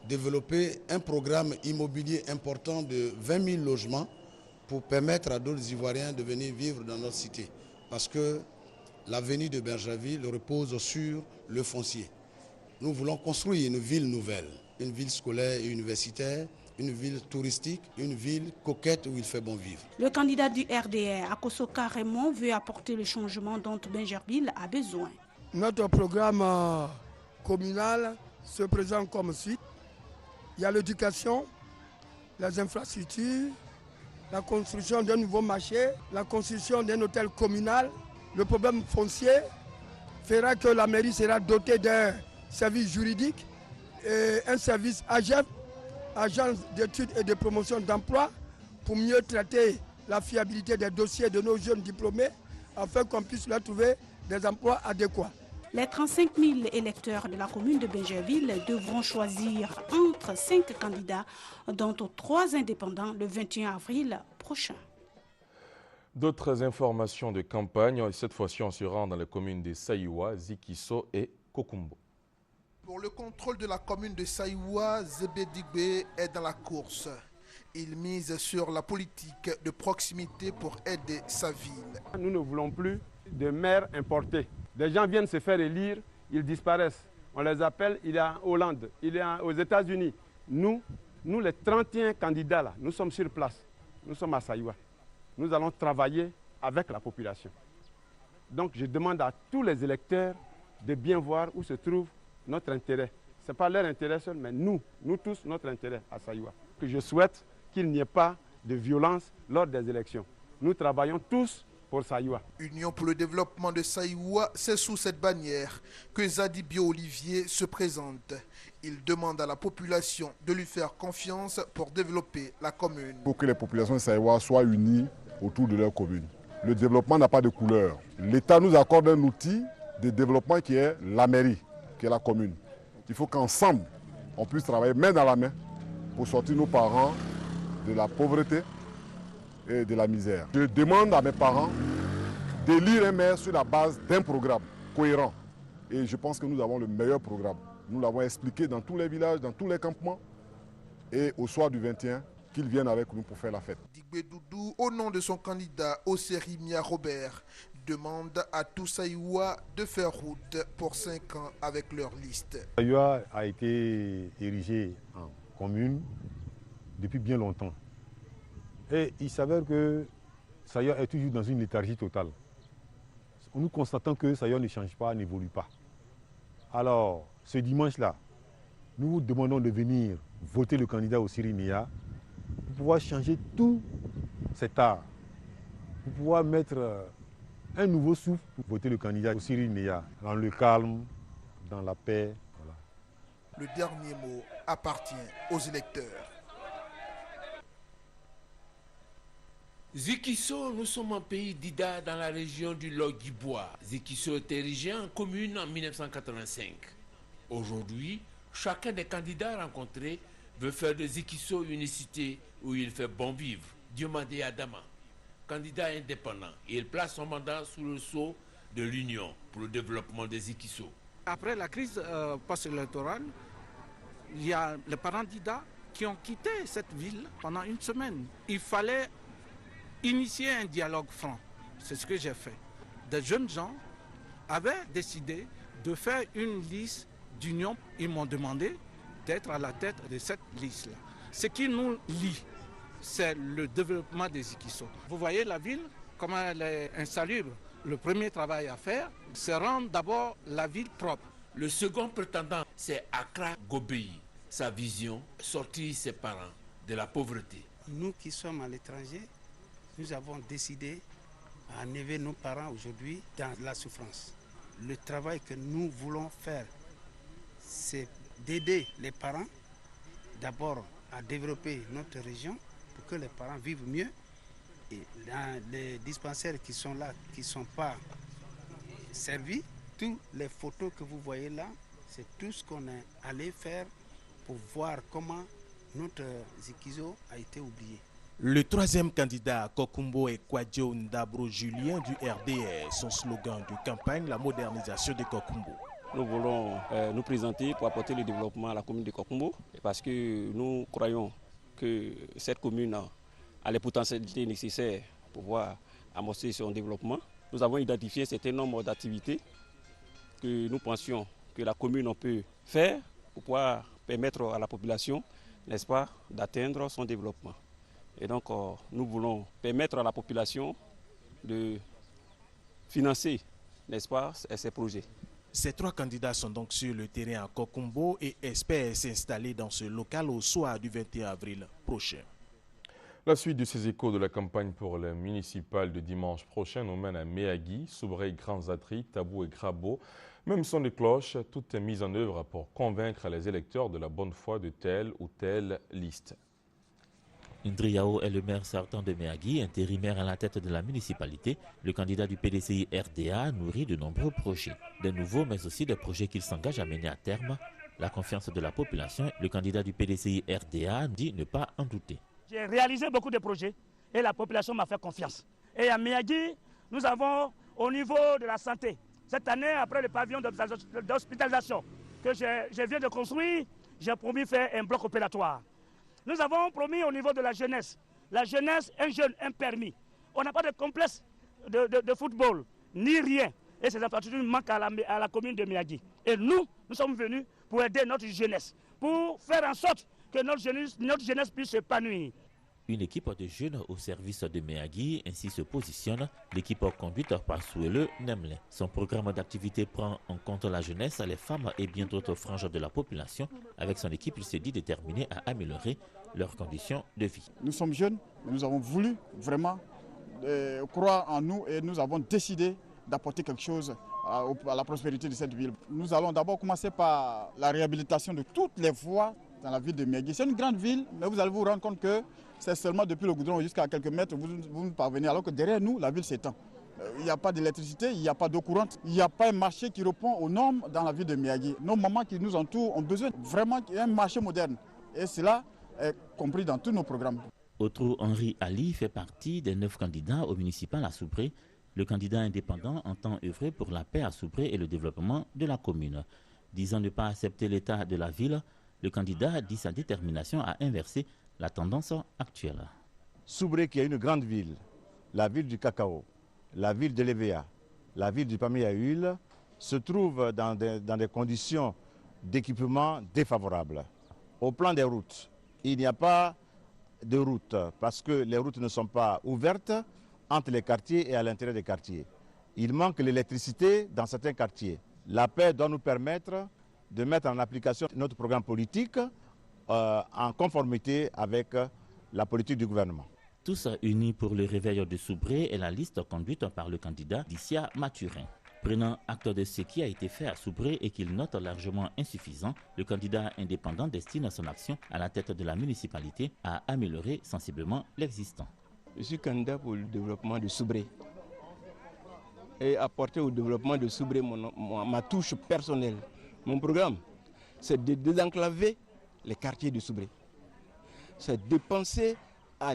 développer un programme immobilier important de 20 000 logements pour permettre à d'autres Ivoiriens de venir vivre dans notre cité. Parce que l'avenir de Bingerville repose sur le foncier. Nous voulons construire une ville nouvelle, une ville scolaire et universitaire, une ville touristique, une ville coquette où il fait bon vivre. Le candidat du RDR, Akosoka Raymond, veut apporter le changement dont Bingerville a besoin. Notre programme communal se présente comme suit. Il y a l'éducation, les infrastructures, la construction d'un nouveau marché, la construction d'un hôtel communal. Le problème foncier fera que la mairie sera dotée d'un service juridique et un service AGEP, Agence d'études et de promotion d'emploi, pour mieux traiter la fiabilité des dossiers de nos jeunes diplômés afin qu'on puisse leur trouver des emplois adéquats. Les 35 000 électeurs de la commune de Bingerville devront choisir entre 5 candidats, dont 3 indépendants, le 21 avril prochain. D'autres informations de campagne, cette fois-ci on se rend dans les communes de Saïwa, Zikiso et Kokumbo. Pour le contrôle de la commune de Saïwa, Zébédigbe est dans la course. Il mise sur la politique de proximité pour aider sa ville. Nous ne voulons plus de maires importés. Des gens viennent se faire élire, ils disparaissent. On les appelle, il est en Hollande, il est aux États-Unis. Nous les 31 candidats là, nous sommes sur place. Nous sommes à Saïwa. Nous allons travailler avec la population. Donc je demande à tous les électeurs de bien voir où se trouve notre intérêt. Ce n'est pas leur intérêt seul, mais nous tous, notre intérêt à Saïwa. Que je souhaite qu'il n'y ait pas de violence lors des élections. Nous travaillons tous pour Saïwa. Union pour le développement de Saïwa, c'est sous cette bannière que Zadibio Olivier se présente. Il demande à la population de lui faire confiance pour développer la commune. Pour que les populations de Saïwa soient unies autour de leur commune. Le développement n'a pas de couleur. L'État nous accorde un outil de développement qui est la mairie, qui est la commune. Il faut qu'ensemble, on puisse travailler main dans la main pour sortir nos parents de la pauvreté et de la misère. Je demande à mes parents d'élire un maire sur la base d'un programme cohérent. Et je pense que nous avons le meilleur programme. Nous l'avons expliqué dans tous les villages, dans tous les campements. Et au soir du 21, qu'ils viennent avec nous pour faire la fête. Digbe Doudou, au nom de son candidat Osserimia Robert, demande à tous Saïwa de faire route pour 5 ans avec leur liste. Saïwa a été érigé en commune depuis bien longtemps. Et il s'avère que Saïwa est toujours dans une léthargie totale. Nous constatons que Saïwa ne change pas, n'évolue pas. Alors, ce dimanche-là, nous vous demandons de venir voter le candidat Ossiri Nia pour pouvoir changer tout cet art, pour pouvoir mettre un nouveau souffle pour voter le candidat Ossiri Nia dans le calme, dans la paix. Voilà. Le dernier mot appartient aux électeurs. Zikiso, nous sommes un pays d'Ida dans la région du Logibwa. Zikiso est érigé en commune en 1985. Aujourd'hui, chacun des candidats rencontrés veut faire de Zikiso une cité où il fait bon vivre. Diomandé Adama, candidat indépendant, il place son mandat sous le sceau de l'Union pour le développement des Zikiso. Après la crise post-électorale, il y a les parents d'Ida qui ont quitté cette ville pendant une semaine. Il fallait initier un dialogue franc. C'est ce que j'ai fait. Des jeunes gens avaient décidé de faire une liste d'union. Ils m'ont demandé d'être à la tête de cette liste-là. Ce qui nous lie, c'est le développement des Zikiso. Vous voyez la ville, comment elle est insalubre. Le premier travail à faire, c'est rendre d'abord la ville propre. Le second prétendant, c'est Accra Gobei. Sa vision, sortir ses parents de la pauvreté. Nous qui sommes à l'étranger, nous avons décidé d'enlever nos parents aujourd'hui dans la souffrance. Le travail que nous voulons faire, c'est d'aider les parents d'abord à développer notre région pour que les parents vivent mieux. Et dans les dispensaires qui sont là, qui ne sont pas servis, toutes les photos que vous voyez là, c'est tout ce qu'on est allé faire pour voir comment notre Zikiso a été oublié. Le troisième candidat, Kokumbo et Kwadjo Ndabro Julien du RDR, son slogan de campagne, la modernisation de Kokumbo. Nous voulons nous présenter pour apporter le développement à la commune de Kokumbo parce que nous croyons que cette commune a les potentialités nécessaires pour pouvoir amorcer son développement. Nous avons identifié un certain nombre d'activités que nous pensions que la commune peut faire pour pouvoir permettre à la population, n'est-ce pas, d'atteindre son développement. Et donc, nous voulons permettre à la population de financer, n'est-ce pas, ces projets. Ces 3 candidats sont donc sur le terrain à Kokumbo et espèrent s'installer dans ce local au soir du 21 avril prochain. La suite de ces échos de la campagne pour les municipales de dimanche prochain nous mène à Méagui, Soubré, Grands Atri, Tabou et Grabo. Même son de cloche, tout est mis en œuvre pour convaincre les électeurs de la bonne foi de telle ou telle liste. Ndriao est le maire sortant de Méagui, intérimaire à la tête de la municipalité. Le candidat du PDCI RDA nourrit de nombreux projets, des nouveaux mais aussi des projets qu'il s'engage à mener à terme. La confiance de la population, le candidat du PDCI RDA dit ne pas en douter. J'ai réalisé beaucoup de projets et la population m'a fait confiance. Et à Méagui, nous avons au niveau de la santé, cette année, après le pavillon d'hospitalisation que je viens de construire, j'ai promis faire un bloc opératoire. Nous avons promis au niveau de la jeunesse, un jeune, un permis. On n'a pas de complexe de football, ni rien. Et ces infrastructures manquent à la commune de Méagui. Et nous sommes venus pour aider notre jeunesse, pour faire en sorte que notre jeunesse puisse s'épanouir. Une équipe de jeunes au service de Méagui ainsi se positionne, l'équipe conduite par Souele Nemle. Son programme d'activité prend en compte la jeunesse, les femmes et bien d'autres franges de la population. Avec son équipe, il s'est dit déterminé à améliorer leurs conditions de vie. Nous sommes jeunes, nous avons voulu vraiment croire en nous et nous avons décidé d'apporter quelque chose à la prospérité de cette ville. Nous allons d'abord commencer par la réhabilitation de toutes les voies dans la ville de Méagui. C'est une grande ville, mais vous allez vous rendre compte que c'est seulement depuis le goudron jusqu'à quelques mètres vous parvenez, alors que derrière nous, la ville s'étend. Il n'y a pas d'électricité, il n'y a pas d'eau courante, il n'y a pas un marché qui répond aux normes dans la ville de Méagui. Nos mamans qui nous entourent ont besoin vraiment d'un marché moderne. Et cela est compris dans tous nos programmes. Autrou Henri Ali fait partie des 9 candidats au municipal à Soubré. Le candidat indépendant entend œuvrer pour la paix à Soubré et le développement de la commune. Disant ne pas accepter l'état de la ville, le candidat dit sa détermination à inverser la tendance actuelle. Soubré, qui est une grande ville, la ville du cacao, la ville de l'EVA, la ville du palmier à huile, se trouve dans des conditions d'équipement défavorables. Au plan des routes, il n'y a pas de route parce que les routes ne sont pas ouvertes entre les quartiers et à l'intérieur des quartiers. Il manque l'électricité dans certains quartiers. La paix doit nous permettre de mettre en application notre programme politique en conformité avec la politique du gouvernement. Tous unis pour le réveil de Soubré et la liste conduite par le candidat Dicia Mathurin. Prenant acte de ce qui a été fait à Soubré et qu'il note largement insuffisant, le candidat indépendant destine son action à la tête de la municipalité à améliorer sensiblement l'existant. Je suis candidat pour le développement de Soubré et apporter au développement de Soubré ma touche personnelle. Mon programme, c'est de désenclaver les quartiers de Soubré. C'est de penser à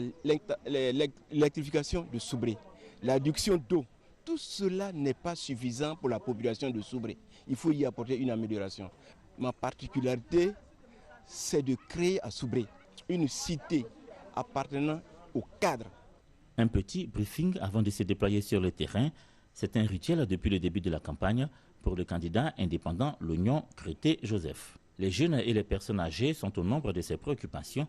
l'électrification de Soubré, l'adduction d'eau. Tout cela n'est pas suffisant pour la population de Soubré. Il faut y apporter une amélioration. Ma particularité, c'est de créer à Soubré une cité appartenant au cadre. Un petit briefing avant de se déployer sur le terrain. C'est un rituel depuis le début de la campagne pour le candidat indépendant L'Oignon Crété-Joseph. Les jeunes et les personnes âgées sont au nombre de ses préoccupations,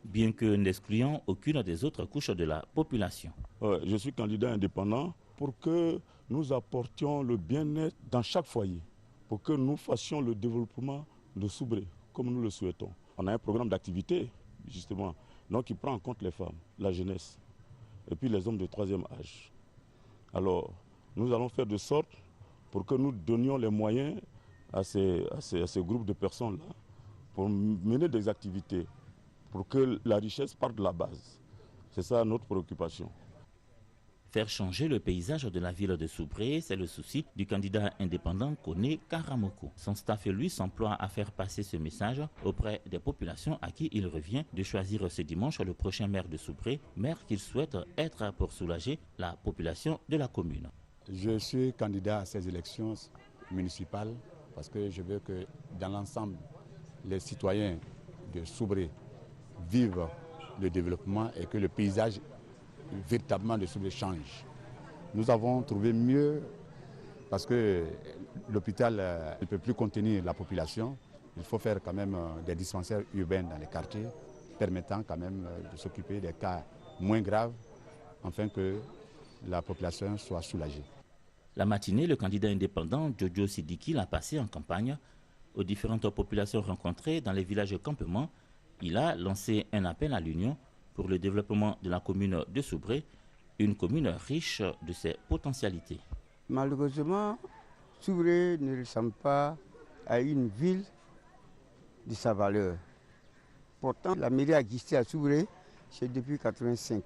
bien que n'excluant aucune des autres couches de la population. Je suis candidat indépendant pour que nous apportions le bien-être dans chaque foyer, pour que nous fassions le développement de Soubré, comme nous le souhaitons. On a un programme d'activité, justement, donc qui prend en compte les femmes, la jeunesse, et puis les hommes de 3e âge. Alors, nous allons faire de sorte pour que nous donnions les moyens à ces groupes de personnes-là pour mener des activités, pour que la richesse parte de la base. C'est ça notre préoccupation. Faire changer le paysage de la ville de Soubré, c'est le souci du candidat indépendant Koné Karamoko. Son staff et lui s'emploient à faire passer ce message auprès des populations à qui il revient de choisir ce dimanche le prochain maire de Soubré, maire qu'il souhaite être pour soulager la population de la commune. Je suis candidat à ces élections municipales parce que je veux que dans l'ensemble, les citoyens de Soubré vivent le développement et que le paysage véritablement de Soubré change. Nous avons trouvé mieux parce que l'hôpital ne peut plus contenir la population. Il faut faire quand même des dispensaires urbains dans les quartiers permettant quand même de s'occuper des cas moins graves afin que la population soit soulagée. La matinée, le candidat indépendant Jojo Sidiki l'a passé en campagne. Aux différentes populations rencontrées dans les villages campements, il a lancé un appel à l'union pour le développement de la commune de Soubré, une commune riche de ses potentialités. Malheureusement, Soubré ne ressemble pas à une ville de sa valeur. Pourtant, la mairie a existé à Soubré, c'est depuis 1985.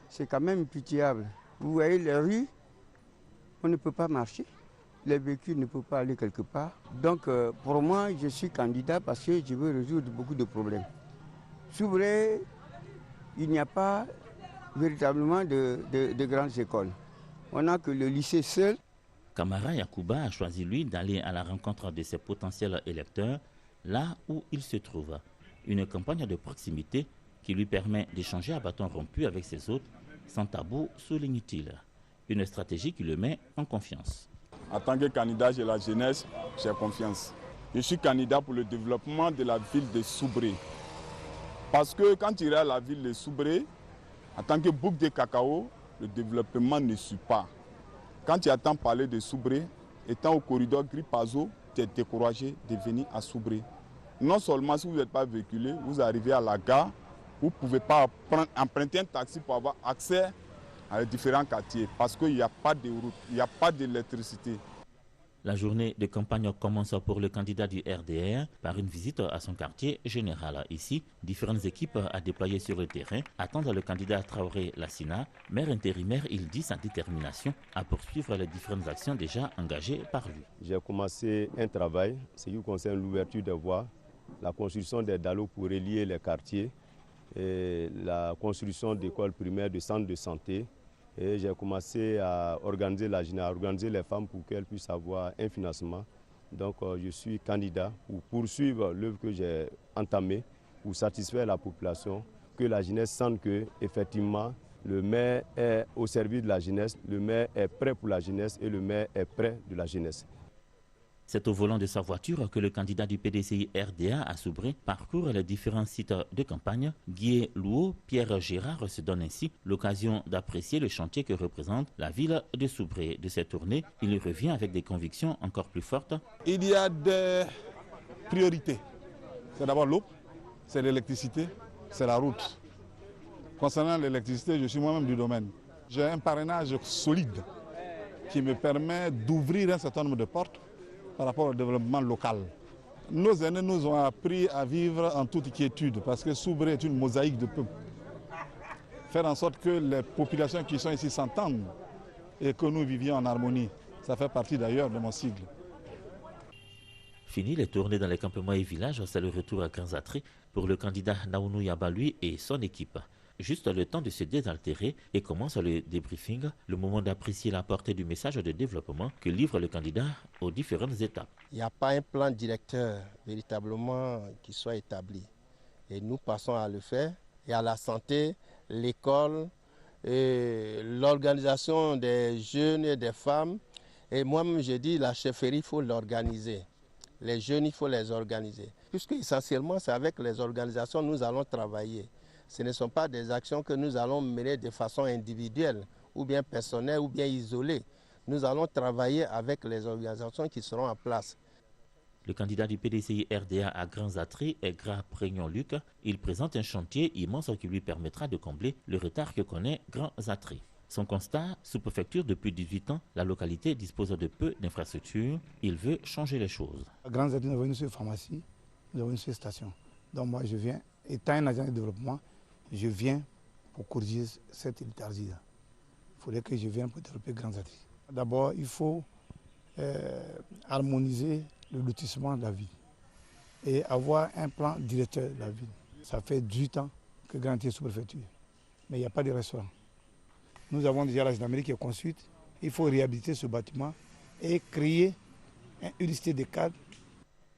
C'est quand même pitiable. Vous voyez les rues, on ne peut pas marcher. Les véhicules ne peuvent pas aller quelque part. Donc pour moi, je suis candidat parce que je veux résoudre beaucoup de problèmes. Soubré, il n'y a pas véritablement de grandes écoles. On n'a que le lycée seul. Kamara Yakuba a choisi, lui, d'aller à la rencontre de ses potentiels électeurs, là où il se trouve. Une campagne de proximité qui lui permet d'échanger à bâton rompu avec ses hôtes, sans tabou, souligne-t-il. Une stratégie qui le met en confiance. En tant que candidat de la jeunesse, j'ai confiance. Je suis candidat pour le développement de la ville de Soubré. Parce que quand tu iras à la ville de Soubré, en tant que bouc de cacao, le développement ne suit pas. Quand tu attends parler de Soubré, étant au corridor Gripazo, tu es découragé de venir à Soubré. Non seulement si vous n'êtes pas véhiculé, vous arrivez à la gare, vous ne pouvez pas emprunter un taxi pour avoir accès à les différents quartiers parce qu'il n'y a pas de route, il n'y a pas d'électricité. La journée de campagne commence pour le candidat du RDR par une visite à son quartier général. Ici, différentes équipes à déployer sur le terrain attendent le candidat Traoré Lassina. Maire intérimaire, il dit sa détermination à poursuivre les différentes actions déjà engagées par lui. J'ai commencé un travail, ce qui concerne l'ouverture des voies, la construction des dallos pour relier les quartiers, et la construction d'écoles primaires, de centres de santé. Et j'ai commencé à organiser la jeunesse, à organiser les femmes pour qu'elles puissent avoir un financement. Donc je suis candidat pour poursuivre l'œuvre que j'ai entamée, pour satisfaire la population, que la jeunesse sente que effectivement le maire est au service de la jeunesse, le maire est prêt pour la jeunesse et le maire est prêt de la jeunesse. C'est au volant de sa voiture que le candidat du PDCI RDA à Soubré parcourt les différents sites de campagne. Guy Louot, Pierre Gérard se donne ainsi l'occasion d'apprécier le chantier que représente la ville de Soubré. De cette tournée, il revient avec des convictions encore plus fortes. Il y a des priorités. C'est d'abord l'eau, c'est l'électricité, c'est la route. Concernant l'électricité, je suis moi-même du domaine. J'ai un parrainage solide qui me permet d'ouvrir un certain nombre de portes par rapport au développement local. Nos aînés nous ont appris à vivre en toute quiétude parce que Soubré est une mosaïque de peuples. Faire en sorte que les populations qui sont ici s'entendent et que nous vivions en harmonie, ça fait partie d'ailleurs de mon sigle. Fini les tournées dans les campements et villages, c'est le retour à Granzatri pour le candidat Naounou Yabalui et son équipe. Juste le temps de se désaltérer et commence le débriefing, le moment d'apprécier la portée du message de développement que livre le candidat aux différentes étapes. Il n'y a pas un plan directeur véritablement qui soit établi. Et nous passons à le faire. Et à la santé, l'école, l'organisation des jeunes et des femmes. Et moi-même, je dis la chefferie, il faut l'organiser. Les jeunes, il faut les organiser. Puisque essentiellement, c'est avec les organisations que nous allons travailler. Ce ne sont pas des actions que nous allons mener de façon individuelle, ou bien personnelle, ou bien isolée. Nous allons travailler avec les organisations qui seront en place. Le candidat du PDCI RDA à Granzatri est Gras-Prégnon-Luc. Il présente un chantier immense qui lui permettra de combler le retard que connaît Granzatri. Son constat, sous-préfecture depuis 18 ans, la localité dispose de peu d'infrastructures. Il veut changer les choses. À Granzatri, nous avons une seule pharmacie, nous avons une seule station. Donc moi, je viens, étant un agent de développement, je viens pour corriger cette léthargie. Il faudrait que je vienne pour développer Granzatri. D'abord, il faut harmoniser le lotissement de la ville et avoir un plan directeur de la ville. Ça fait 18 ans que Granzatri est sous-préfecture, mais il n'y a pas de restaurant. Nous avons déjà la gendarmerie qui est construite. Il faut réhabiliter ce bâtiment et créer une unité de cadres.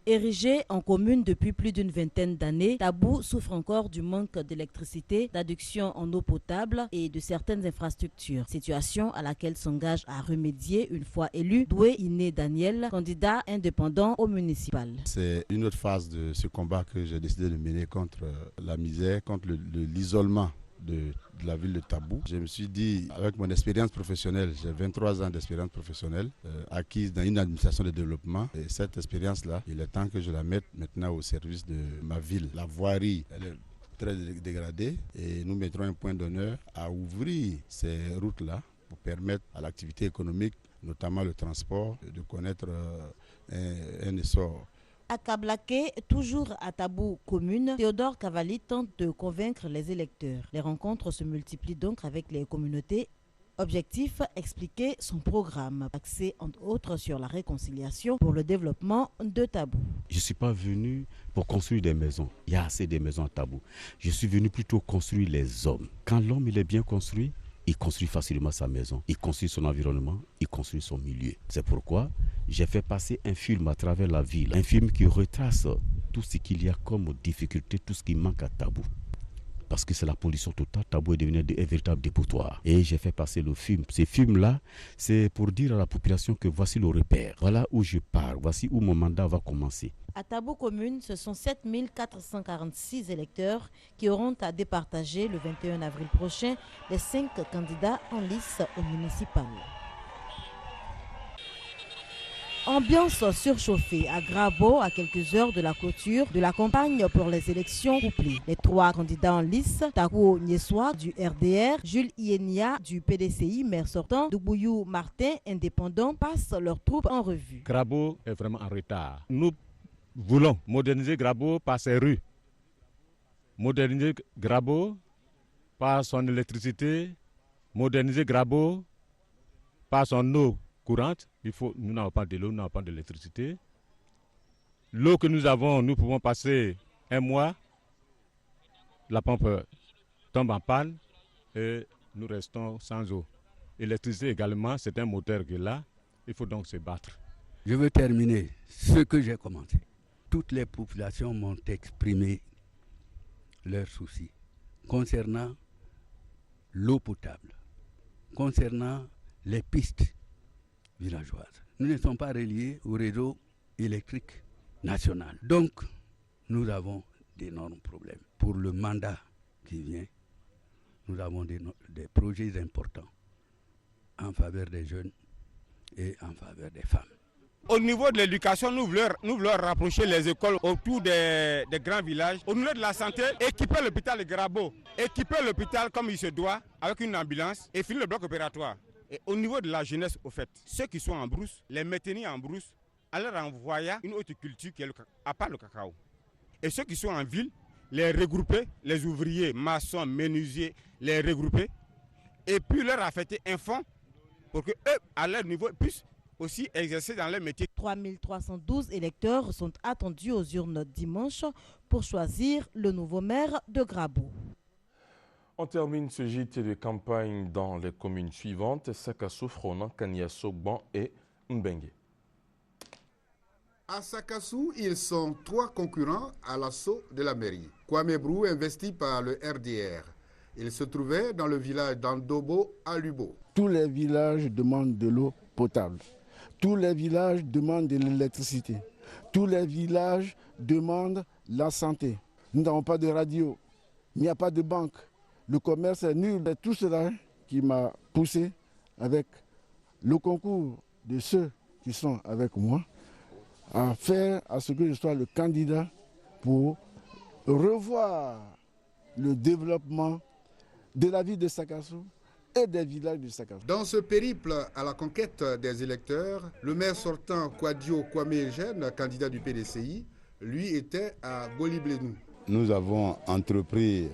Érigé en commune depuis plus d'une vingtaine d'années, Tabou souffre encore du manque d'électricité, d'adduction en eau potable et de certaines infrastructures. Situation à laquelle s'engage à remédier une fois élu Doué Iné Daniel, candidat indépendant au municipal. C'est une autre phase de ce combat que j'ai décidé de mener contre la misère, contre l'isolement de la ville de Tabou. Je me suis dit, avec mon expérience professionnelle, j'ai 23 ans d'expérience professionnelle acquise dans une administration de développement. Et cette expérience-là, il est temps que je la mette maintenant au service de ma ville. La voirie, elle est très dégradée et nous mettrons un point d'honneur à ouvrir ces routes-là pour permettre à l'activité économique, notamment le transport, de connaître un essor. À Kablaké, toujours à Tabou commune, Théodore Cavalli tente de convaincre les électeurs. Les rencontres se multiplient donc avec les communautés. Objectif, expliquer son programme, axé entre autres sur la réconciliation pour le développement de Tabou. Je ne suis pas venu pour construire des maisons. Il y a assez de maisons à Tabou. Je suis venu plutôt construire les hommes. Quand l'homme il est bien construit, il construit facilement sa maison, il construit son environnement, il construit son milieu. C'est pourquoi j'ai fait passer un film à travers la ville, un film qui retrace tout ce qu'il y a comme difficulté, tout ce qui manque à Tabou. Parce que c'est la pollution totale, Tabou est devenu un véritable dépotoir. Et j'ai fait passer le film. Ces films-là, c'est pour dire à la population que voici le repère. Voilà où je pars, voici où mon mandat va commencer. À Tabou commune, ce sont 7446 électeurs qui auront à départager le 21 avril prochain les 5 candidats en lice au municipal. Ambiance surchauffée à Grabo à quelques heures de la clôture de la campagne pour les élections couplées. Les 3 candidats en lice, Takou Nyeswa du RDR, Jules Ienia du PDCI, maire sortant, Doubouyou Martin, indépendant, passent leurs troupes en revue. Grabo est vraiment en retard. Nous voulons moderniser Grabo par ses rues, moderniser Grabo par son électricité, moderniser Grabo par son eau courante. Nous n'avons pas de l'eau, nous n'avons pas d'électricité. L'eau que nous avons, nous pouvons passer un mois, la pompe tombe en panne et nous restons sans eau. L'électricité également, c'est un moteur qui est là, il faut donc se battre. Je veux terminer ce que j'ai commencé. Toutes les populations m'ont exprimé leurs soucis concernant l'eau potable, concernant les pistes villageoises. Nous ne sommes pas reliés au réseau électrique national. Donc, nous avons d'énormes problèmes. Pour le mandat qui vient, nous avons des projets importants en faveur des jeunes et en faveur des femmes. Au niveau de l'éducation, nous voulons rapprocher les écoles autour des grands villages. Au niveau de la santé, équiper l'hôpital de Grabo, équiper l'hôpital comme il se doit, avec une ambulance et finir le bloc opératoire. Et au niveau de la jeunesse, au fait, ceux qui sont en brousse, les maintenir en brousse, en leur envoyant une autre culture qui est à part le cacao. Et ceux qui sont en ville, les regrouper, les ouvriers, maçons, menuisiers, les regrouper, et puis leur affecter un fonds pour qu'eux, à leur niveau, puissent aussi exercer dans leur métier. 3312 électeurs sont attendus aux urnes dimanche pour choisir le nouveau maire de Grabo. On termine ce JT de campagne dans les communes suivantes, Sakassou, Fronan, Kaniasso, Ban et Mbengue. À Sakassou, ils sont 3 concurrents à l'assaut de la mairie. Kwame Brou, investi par le RDR. Il se trouvait dans le village d'Andobo à Lubo. Tous les villages demandent de l'eau potable. Tous les villages demandent de l'électricité. Tous les villages demandent la santé. Nous n'avons pas de radio. Il n'y a pas de banque. Le commerce est nul. C'est tout cela qui m'a poussé, avec le concours de ceux qui sont avec moi, à faire à ce que je sois le candidat pour revoir le développement de la ville de Sakassou et des villages de Sakassou. Dans ce périple à la conquête des électeurs, le maire sortant Kwadio Kwame Eugène, candidat du PDCI, lui était à Goliblénou. Nous avons entrepris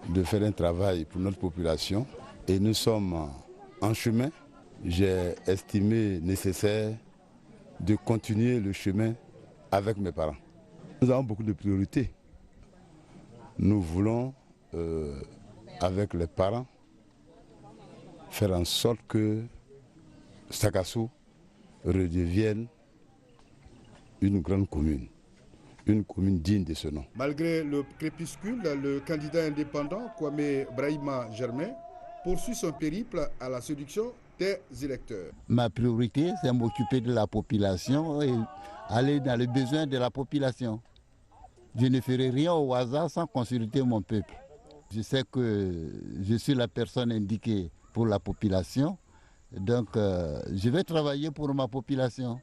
de faire un travail pour notre population et nous sommes en chemin. J'ai estimé nécessaire de continuer le chemin avec mes parents. Nous avons beaucoup de priorités. Nous voulons, avec les parents, faire en sorte que Sakassou redevienne une grande commune. Une commune digne de ce nom. Malgré le crépuscule, le candidat indépendant Kwame Brahima Germain poursuit son périple à la séduction des électeurs. Ma priorité, c'est m'occuper de la population et aller dans les besoins de la population. Je ne ferai rien au hasard sans consulter mon peuple. Je sais que je suis la personne indiquée pour la population, donc je vais travailler pour ma population.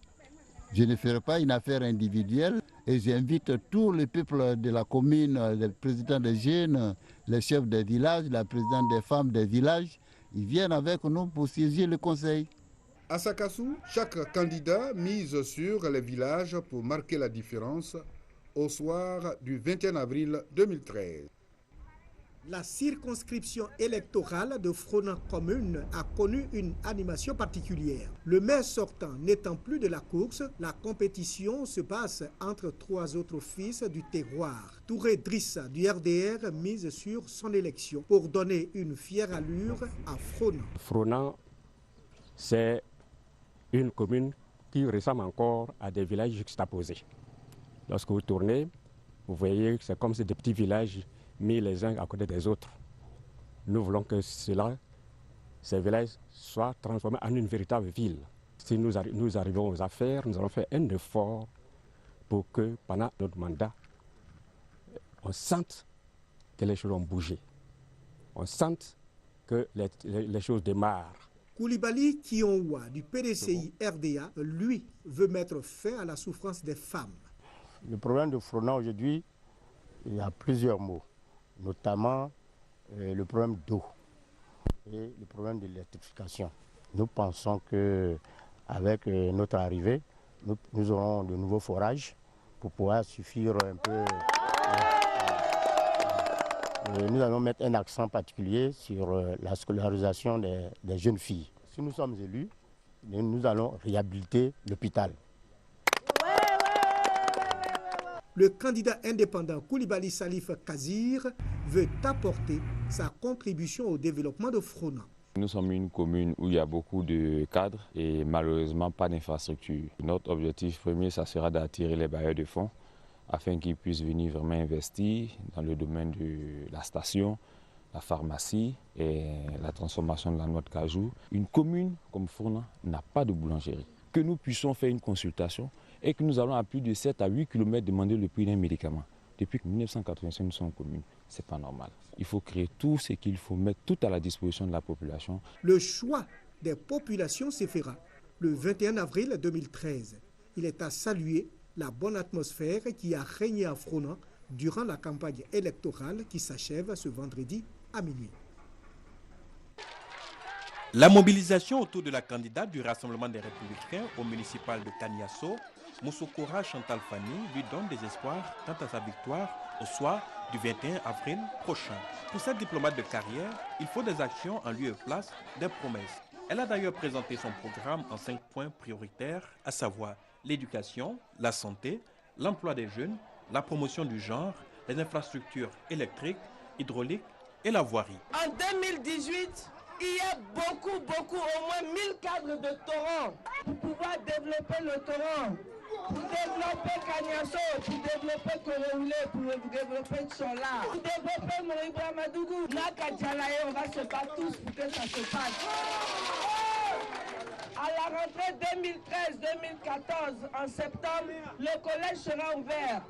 Je ne ferai pas une affaire individuelle et j'invite tous les peuples de la commune, les présidents des jeunes, les chefs des villages, la présidente des femmes des villages, ils viennent avec nous pour siéger le conseil. À Sakassou, chaque candidat mise sur les villages pour marquer la différence au soir du 21 avril 2013. La circonscription électorale de Fronan Commune a connu une animation particulière. Le maire sortant n'étant plus de la course, la compétition se passe entre 3 autres fils du terroir. Touré Drissa du RDR mise sur son élection pour donner une fière allure à Fronan. Fronan, c'est une commune qui ressemble encore à des villages juxtaposés. Lorsque vous tournez, vous voyez que c'est comme des petits villages mis les uns à côté des autres. Nous voulons que ces villages soient transformés en une véritable ville. Si nous arrivons aux affaires, nous allons faire un effort pour que pendant notre mandat, on sente que les choses ont bougé. On sente que les choses démarrent. Koulibaly Kionwa du PDCI RDA, lui, veut mettre fin à la souffrance des femmes. Le problème de Fronan aujourd'hui, il y a plusieurs mots, notamment le problème d'eau et le problème de l'électrification. Nous pensons qu'avec notre arrivée, nous aurons de nouveaux forages pour pouvoir suffire un peu. Nous allons mettre un accent particulier sur la scolarisation des jeunes filles. Si nous sommes élus, nous allons réhabiliter l'hôpital. Le candidat indépendant Koulibaly Salif Kazir veut apporter sa contribution au développement de Fronan. Nous sommes une commune où il y a beaucoup de cadres et malheureusement pas d'infrastructure. Notre objectif premier, ça sera d'attirer les bailleurs de fonds afin qu'ils puissent venir vraiment investir dans le domaine de la station, la pharmacie et la transformation de la noix de cajou. Une commune comme Fronan n'a pas de boulangerie. Que nous puissions faire une consultation et que nous allons à plus de 7 à 8 km demander le prix d'un médicament. Depuis 1985, nous sommes commune. Ce n'est pas normal. Il faut créer tout ce qu'il faut mettre tout à la disposition de la population. Le choix des populations se fera le 21 avril 2013. Il est à saluer la bonne atmosphère qui a régné à Fronan durant la campagne électorale qui s'achève ce vendredi à minuit. La mobilisation autour de la candidate du Rassemblement des Républicains au municipal de Taniasso, Moussokora Chantal Fani, lui donne des espoirs quant à sa victoire au soir du 21 avril prochain. Pour cette diplomate de carrière, il faut des actions en lieu et place des promesses. Elle a d'ailleurs présenté son programme en 5 points prioritaires, à savoir l'éducation, la santé, l'emploi des jeunes, la promotion du genre, les infrastructures électriques, hydrauliques et la voirie. En 2018, il y a beaucoup, au moins 1000 cadres de torrents pour pouvoir développer le torrent, pour développer Kaniasso, pour développer Koroulé, pour développer Tchola, pour développer Moïbra Madougou. Naka Djalaye, on va se battre tous pour que ça se passe. À la rentrée 2013-2014, en septembre, le collège sera ouvert.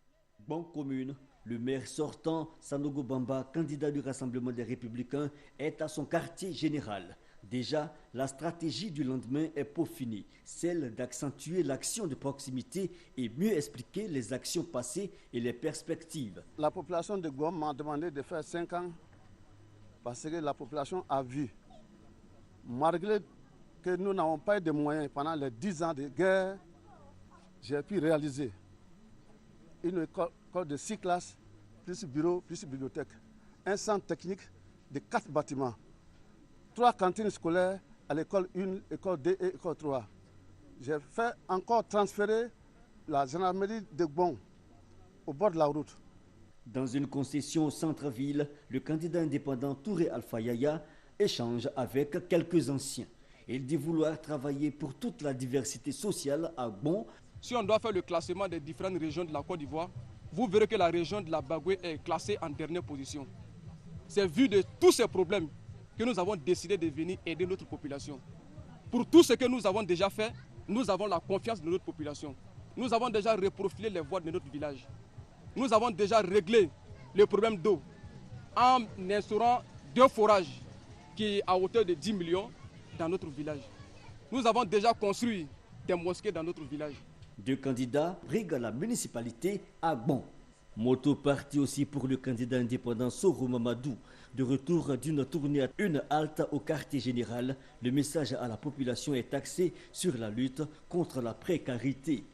Bon commune. Le maire sortant, Sanogo Bamba, candidat du Rassemblement des Républicains, est à son quartier général. Déjà, la stratégie du lendemain est peaufinée, celle d'accentuer l'action de proximité et mieux expliquer les actions passées et les perspectives. La population de Gom m'a demandé de faire 5 ans parce que la population a vu, malgré que nous n'avons pas eu de moyens pendant les 10 ans de guerre, j'ai pu réaliser une école de 6 classes, plus bureau, plus bibliothèque, un centre technique de 4 bâtiments, 3 cantines scolaires à l'école 1, école 2 et école 3. J'ai fait encore transférer la gendarmerie de Gbon au bord de la route. Dans une concession au centre-ville, le candidat indépendant Touré Alpha Yaya échange avec quelques anciens. Il dit vouloir travailler pour toute la diversité sociale à Gbon. Si on doit faire le classement des différentes régions de la Côte d'Ivoire, vous verrez que la région de la Bagoué est classée en dernière position. C'est vu de tous ces problèmes que nous avons décidé de venir aider notre population. Pour tout ce que nous avons déjà fait, nous avons la confiance de notre population. Nous avons déjà reprofilé les voies de notre village. Nous avons déjà réglé le problème d'eau. en instaurant 2 forages qui à hauteur de 10 millions dans notre village. Nous avons déjà construit des mosquées dans notre village. 2 candidats briguent la municipalité à Bon. Moto parti aussi pour le candidat indépendant Soro Mamadou. De retour d'une tournée à une halte au quartier général, le message à la population est axé sur la lutte contre la précarité.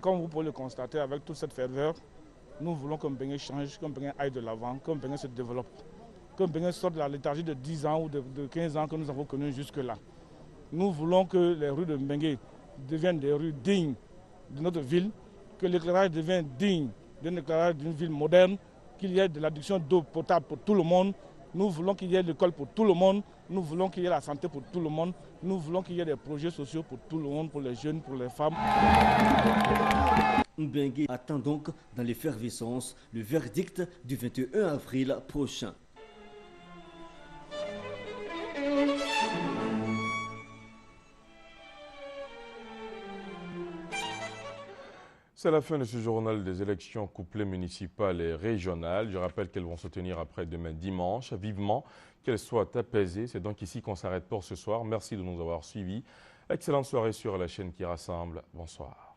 Comme vous pouvez le constater, avec toute cette ferveur, nous voulons que Mbengue change, que Mbengue aille de l'avant, que Mbengue se développe, que Mbengue sorte de la léthargie de 10 ans ou de 15 ans que nous avons connue jusque-là. Nous voulons que les rues de Mbengue deviennent des rues dignes de notre ville, que l'éclairage devienne digne d'un éclairage d'une ville moderne, qu'il y ait de l'adduction d'eau potable pour tout le monde. Nous voulons qu'il y ait l'école pour tout le monde. Nous voulons qu'il y ait la santé pour tout le monde. Nous voulons qu'il y ait des projets sociaux pour tout le monde, pour les jeunes, pour les femmes. Mbengue attend donc dans l'effervescence le verdict du 21 avril prochain. C'est la fin de ce journal des élections couplées municipales et régionales. Je rappelle qu'elles vont se tenir après-demain dimanche. Vivement qu'elles soient apaisées. C'est donc ici qu'on s'arrête pour ce soir. Merci de nous avoir suivis. Excellente soirée sur la chaîne qui rassemble. Bonsoir.